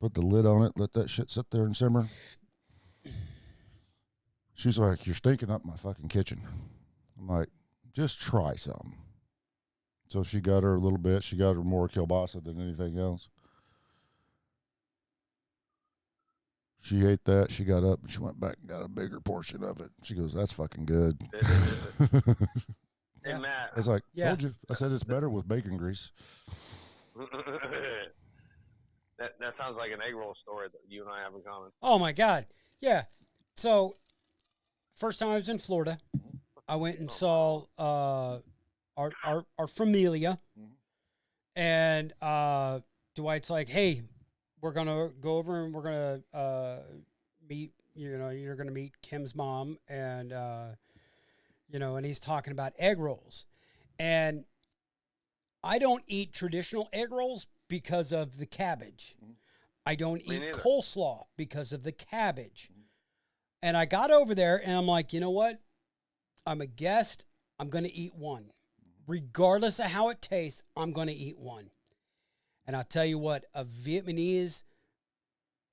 put the lid on it, let that shit sit there and simmer. She's like, you're stinking up my fucking kitchen. I'm like, just try some. So she got her a little bit. She got her more kielbasa than anything else. She ate that. She got up and she went back and got a bigger portion of it. She goes, that's fucking good. Hey, Matt. I was like, Yeah. told you. I said it's better with bacon grease. that sounds like an egg roll story that you and I have in common. Oh my God, yeah. So, first time I was in Florida, I went and saw our familia, and Dwight's like, "Hey, we're gonna go over and we're gonna meet. You're gonna meet Kim's mom, and and he's talking about egg rolls, and I don't eat traditional egg rolls because of the cabbage. I don't eat neither. coleslaw because of the cabbage. And I got over there and I'm like, you know what? I'm a guest. I'm going to eat one. Regardless of how it tastes, I'm going to eat one. And I'll tell you what, a Vietnamese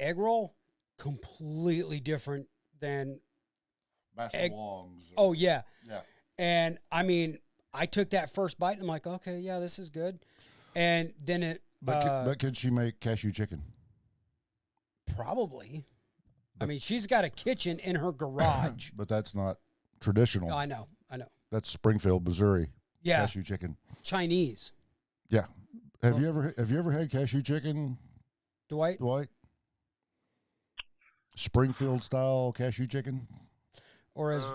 egg roll, completely different than egg. Oh, yeah. Yeah. And I mean, I took that first bite and I'm like, okay, yeah, this is good. And then it But could she make cashew chicken? probably. I mean, she's got a kitchen in her garage. But that's not traditional. Oh, I know. That's Springfield, Missouri. Yeah. Cashew chicken. Chinese. Yeah. Have you ever had cashew chicken, Dwight? Springfield style cashew chicken? Or as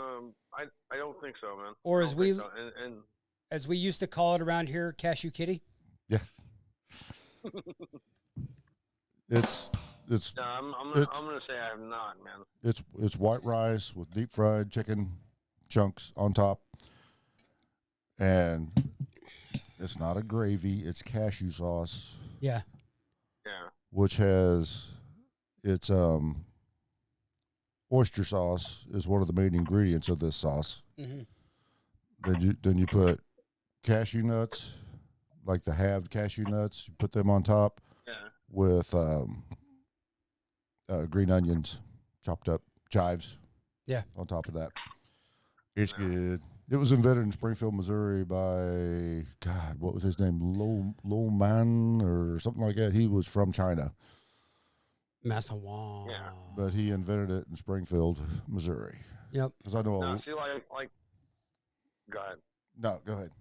I don't think so, man. Or I as don't we think so. And as we used to call it around here, cashew kitty. Yeah. It's no, I'm gonna say I have not, man. It's white rice with deep fried chicken chunks on top, and it's not a gravy. It's cashew sauce. Yeah. Yeah. Which has its oyster sauce is one of the main ingredients of this sauce. Mm-hmm. Then you put cashew nuts, like the halved cashew nuts. You put them on top with green onions, chopped up, chives. Yeah. On top of that, it's good. It was invented in Springfield, Missouri by what was his name? Lo Man or something like that. He was from China. Master Wong. Yeah. But he invented it in Springfield, Missouri. Yep. Because I know. No, see, like, go ahead. No, go ahead.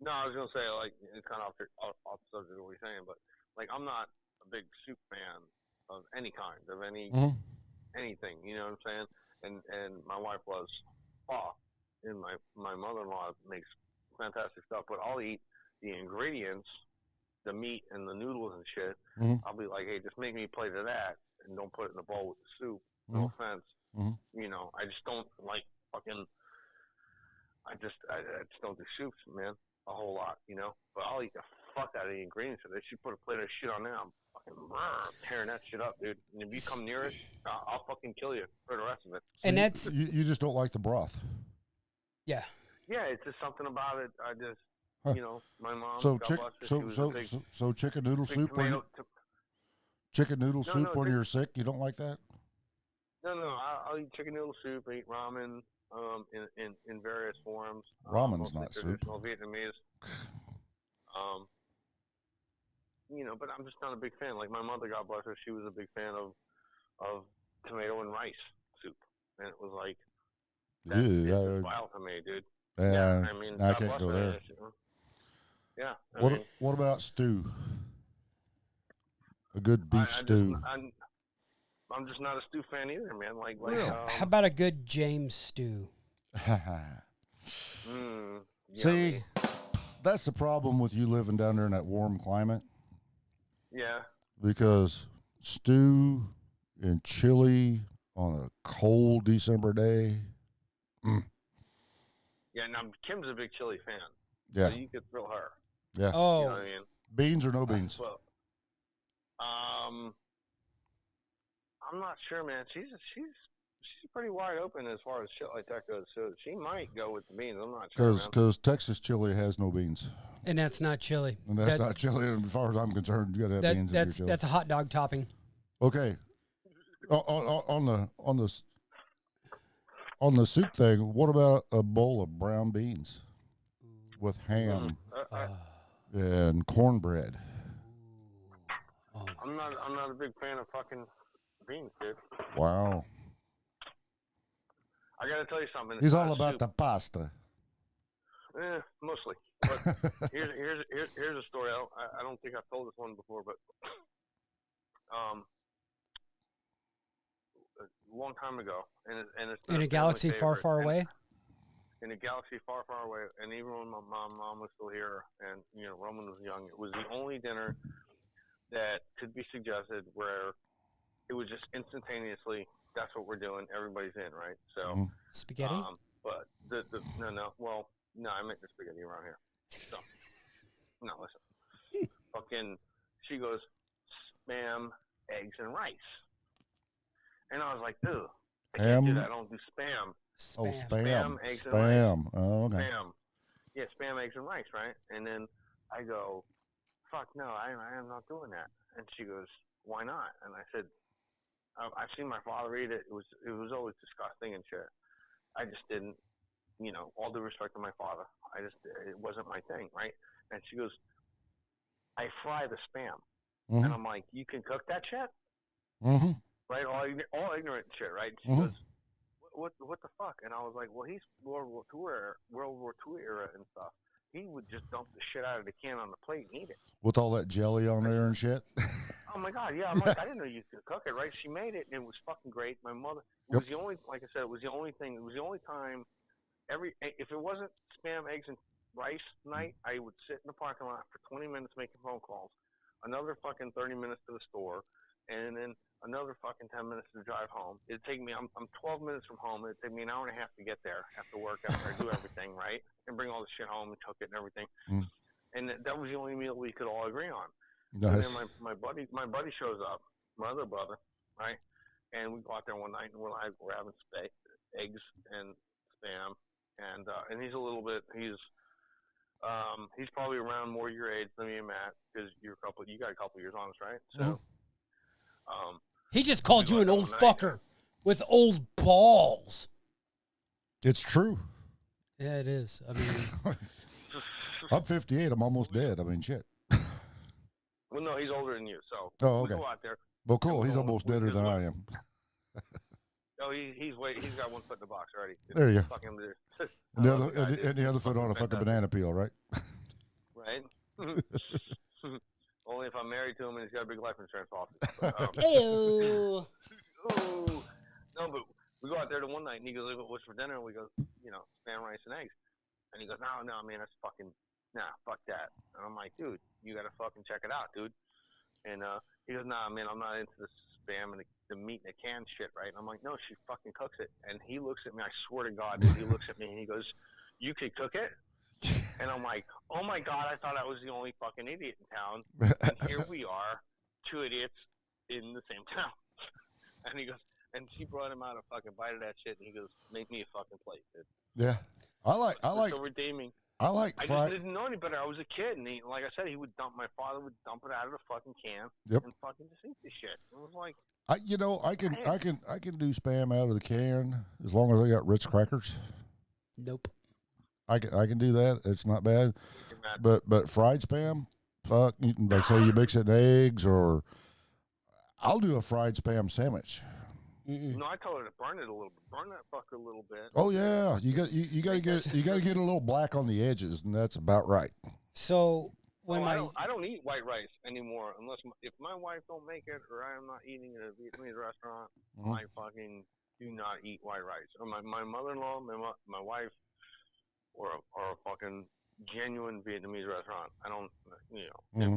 No, I was gonna say, like, it's kind of off the subject of what you're saying, but like, I'm not a big soup fan of any kind, of anything. You know what I'm saying? And my wife was, and my mother-in-law makes fantastic stuff. But I'll eat the ingredients, the meat and the noodles and shit. I'll be like, hey, just make me a plate of that, and don't put it in a bowl with the soup. No offense. You know, I just don't like fucking. I just don't do soups, man, a whole lot, you know. But I'll eat the fuck out of the ingredients. If she put a plate of shit on there, I'm fucking tearing that shit up, dude. And if you come near it, I'll fucking kill you for the rest of it. So and that's you just don't like the broth. Yeah. Yeah, it's just something about it. I just, you know, my mom. So so chicken noodle soup chicken noodle soup when you're sick. You don't like that? No, I'll eat chicken noodle soup. I eat ramen. In various forms. Ramen's not soup. Traditional Vietnamese. You know, but I'm just not a big fan. Like my mother, God bless her, she was a big fan of tomato and rice soup, and it was like that's wild to me, dude. Yeah, I mean, I can't go there. Yeah. What about stew? A good beef stew. I'm just not a stew fan either, man. Like how about a good James stew? See, that's the problem with you living down there in that warm climate. Yeah. Because stew and chili on a cold December day. Yeah, now Kim's a big chili fan. Yeah. So you could throw her. Yeah. Oh. You know what I mean? Beans or no beans? Well, I'm not sure, man. She's pretty wide open as far as shit like that goes. So she might go with the beans. I'm not sure. Because Texas chili has no beans. And that's not chili. And that's not chili. And as far as I'm concerned, you got to have beans in your chili. That's a hot dog topping. Okay. On the soup thing, what about a bowl of brown beans with ham and cornbread? I'm not a big fan of fucking beans, dude. Wow. I gotta tell you something. He's all about the pasta. Mostly. But here's a story. I don't think I've told this one before, but a long time ago, and it's in a galaxy far, far away. In a galaxy far, far away, and even when my mom was still here, and you know Roman was young, it was the only dinner that could be suggested where it was just instantaneously. That's what we're doing. Everybody's in, right? So spaghetti. But no, I make the spaghetti around here. So no, listen. Fucking, she goes spam, eggs, and rice, and I was like, ugh, I can't do that. I don't do spam. Oh, spam, eggs, and rice. Oh, okay. Spam. Yeah, spam, eggs, and rice, right? And then I go, fuck no, I am not doing that. And she goes, why not? And I said, I've seen my father eat it. It was always disgusting and shit. I just didn't, you know, all due respect to my father. It wasn't my thing, right? And she goes, I fry the spam. And I'm like, you can cook that shit? Right? All ignorant shit, right? She goes, what the fuck? And I was like, well, he's World War II era and stuff. He would just dump the shit out of the can on the plate and eat it. With all that jelly on there and shit. Oh my god, yeah. I'm like, I didn't know you could cook it, right? She made it, and it was fucking great. My mother, it was the only, like I said, it was the only thing. It was the only time. If it wasn't spam, eggs, and rice night, I would sit in the parking lot for 20 minutes making phone calls, another fucking 30 minutes to the store, and then another fucking 10 minutes to drive home. It'd take me, I'm 12 minutes from home. It'd take me an hour and a half to get there after work, after I do everything, right? And bring all the shit home and cook it and everything. Mm. And that was the only meal we could all agree on. Nice. And then my buddy shows up, my other brother, right? And we go out there one night and we're having eggs and spam. And he's a little bit, he's probably around more your age than me and Matt, because you got a couple years on us, right? So, he just called you an old fucker with old balls. It's true. Yeah, it is. I mean, I'm 58. I'm almost dead. I mean, shit. Well, no, he's older than you, so okay. We go out there. Well, cool. He's almost deader than I am. Oh, he's got one foot in the box already. There you go. And the other foot on a fucking banana peel, right? Right. Only if I'm married to him and he's got a big life insurance policy. Ew. No, but we go out there the one night and he goes, "What's for dinner?" And we go, spam, rice, and eggs. And he goes, "No, man, that's fucking fuck that." And I'm like, "Dude, you gotta fucking check it out, dude." And he goes, "Nah, man, I'm not into the spam and the meat in a can shit, right?" And I'm like, "No, she fucking cooks it." And he looks at me, I swear to God, he looks at me and he goes, "You could cook it?" And I'm like, "Oh my God, I thought I was the only fucking idiot in town." And here we are, two idiots in the same town. And he goes, and she brought him out a fucking bite of that shit, and he goes, "Make me a fucking plate, dude." Yeah, I like. So redeeming. I like. I just didn't know any better. I was a kid, and like I said, my father would dump it out of the fucking can. Yep. And fucking just eat the shit. It was like, I can do spam out of the can as long as I got Ritz crackers. Nope. I can do that. It's not bad. But fried spam, fuck. Like say you mix it in eggs, or I'll do a fried spam sandwich. Mm-mm. No, I told her to burn it a little bit. Burn that fucker a little bit. Oh yeah, you got to get a little black on the edges, and that's about right. So when I don't eat white rice anymore unless if my wife don't make it or I am not eating at a Vietnamese restaurant. Mm-hmm. I fucking do not eat white rice. Or my mother-in-law, my wife, or a fucking genuine Vietnamese restaurant. I don't, Mm-hmm.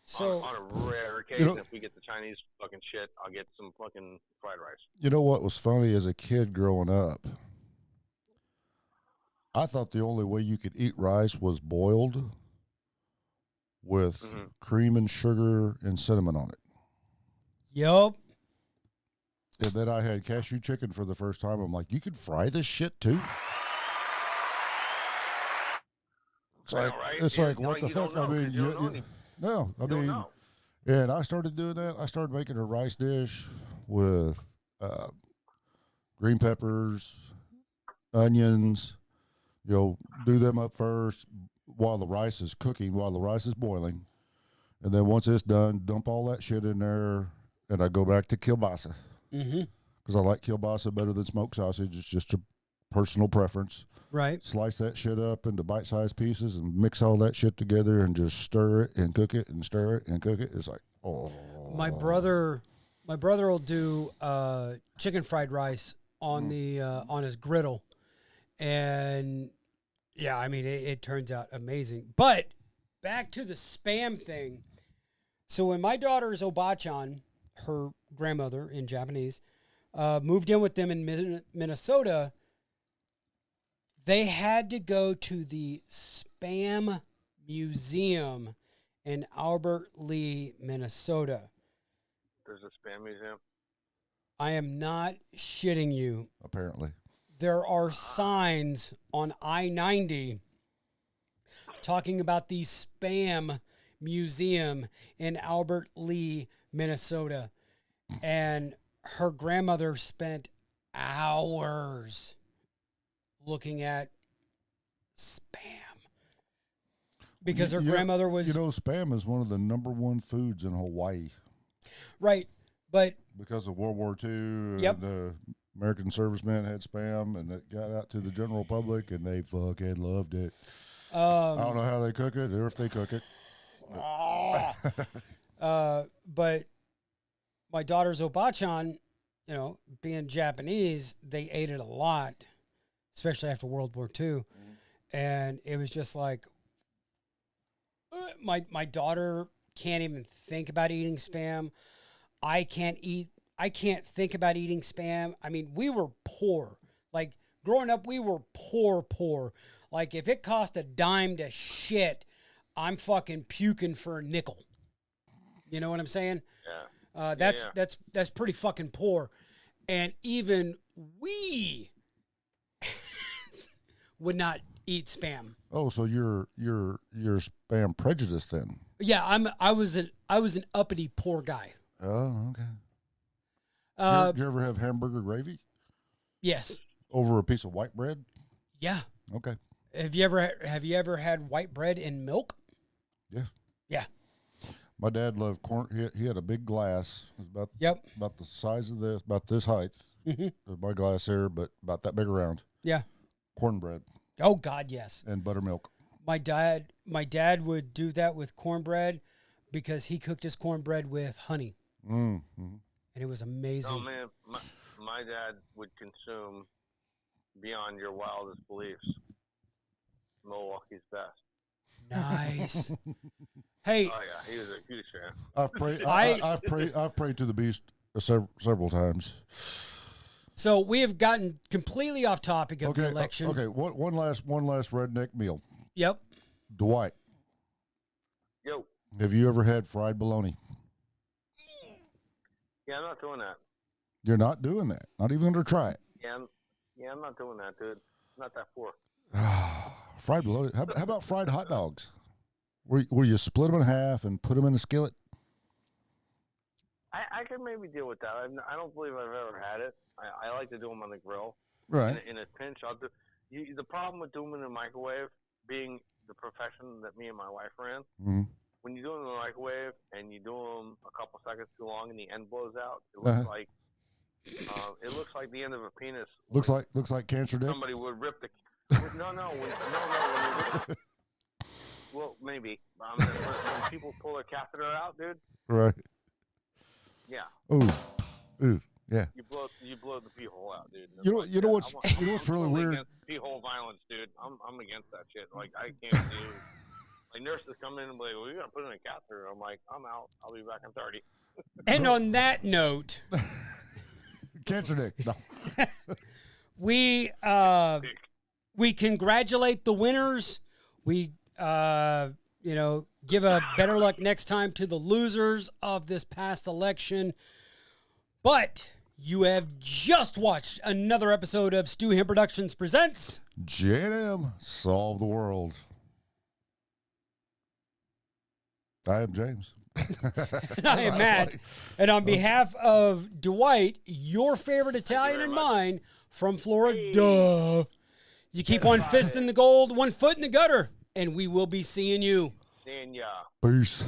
So on a rare occasion, if we get the Chinese fucking shit, I'll get some fucking fried rice. You know what was funny as a kid growing up? I thought the only way you could eat rice was boiled with cream and sugar and cinnamon on it. Yup. And then I had cashew chicken for the first time. I'm like, you could fry this shit too? It's like, what the fuck? I mean, no, I mean, and I started doing that. I started making a rice dish with green peppers, onions, do them up first while the rice is cooking, while the rice is boiling. And then once it's done, dump all that shit in there, and I go back to kielbasa. Because I like kielbasa better than smoked sausage. It's just a personal preference. Right. Slice that shit up into bite-sized pieces and mix all that shit together and just stir it and cook it and stir it and cook it. It's like, oh. My brother will do chicken fried rice on on his griddle, and yeah, I mean it turns out amazing. But back to the spam thing. So when my daughter's Obachan, her grandmother in Japanese, moved in with them in Minnesota, they had to go to the Spam Museum in Albert Lea, Minnesota. There's a Spam Museum? I am not shitting you. Apparently. There are signs on I-90 talking about the Spam Museum in Albert Lea, Minnesota. And her grandmother spent hours looking at spam because her grandmother was... Spam is one of the number one foods in Hawaii. Right, but... Because of World War II yep. and American servicemen had spam, and it got out to the general public, and they fucking loved it. I don't know how they cook it or if they cook it. But my daughter's obachan, you know, being Japanese, they ate it a lot, especially after World War II. And it was just like, my daughter can't even think about eating Spam. I can't think about eating Spam. I mean, we were poor. Like, growing up, we were poor. Like, if it cost a dime to shit, I'm fucking puking for a nickel. You know what I'm saying? Yeah. That's pretty fucking poor. And even we would not eat Spam. Oh, so you're Spam prejudiced then? Yeah, I was an uppity poor guy. Oh, okay. Did you ever have hamburger gravy? Yes. Over a piece of white bread? Yeah. Okay. Have you ever had white bread in milk? Yeah. Yeah. My dad loved corn. He had a big glass. It was about the size of this, about this height. My glass here, but about that big around. Yeah. Cornbread. Oh God, yes. And buttermilk. My dad would do that with cornbread because he cooked his cornbread with honey. Mm-hmm. And it was amazing. Oh man, my dad would consume beyond your wildest beliefs. Milwaukee's best. Nice. Hey. Oh yeah, he was a huge fan. I've prayed to the beast several times. So we have gotten completely off topic of the election. Okay, one last redneck meal. Yep. Dwight. Yo. Have you ever had fried bologna? Yeah, I'm not doing that. You're not doing that. Not even going to try it. Yeah, I'm not doing that, dude. I'm not that poor. Fried bologna. How about fried hot dogs? Where you split them in half and put them in a skillet? I can maybe deal with that. I don't believe I've ever had it. I like to do them on the grill. Right. In a pinch, I'll do. The problem with doing them in a microwave, being the profession that me and my wife ran, when you do them in the microwave and you do them a couple seconds too long and the end blows out, it looks like the end of a penis. Looks like cancer dick. Somebody would rip the. No. Well, maybe. When people pull their catheter out, dude. Right. Yeah. Ooh. Yeah. You blow the pee hole out, dude. You know what's really weird? Against pee hole violence, dude. I'm against that shit. Like I can't do. Like nurses come in and be like, "Well, you gotta put in a catheter." I'm like, "I'm out. I'll be back in 30." And on that note, cancer dick. No. we congratulate the winners. We give a better luck next time to the losers of this past election. But you have just watched another episode of Stu Him Productions presents J&M Solve the World. I am James. And I am Matt. And on behalf of Dwight, your favorite Italian and mine from Florida, you keep one fist in the gold, one foot in the gutter, and we will be seeing you. Seeing ya. Peace.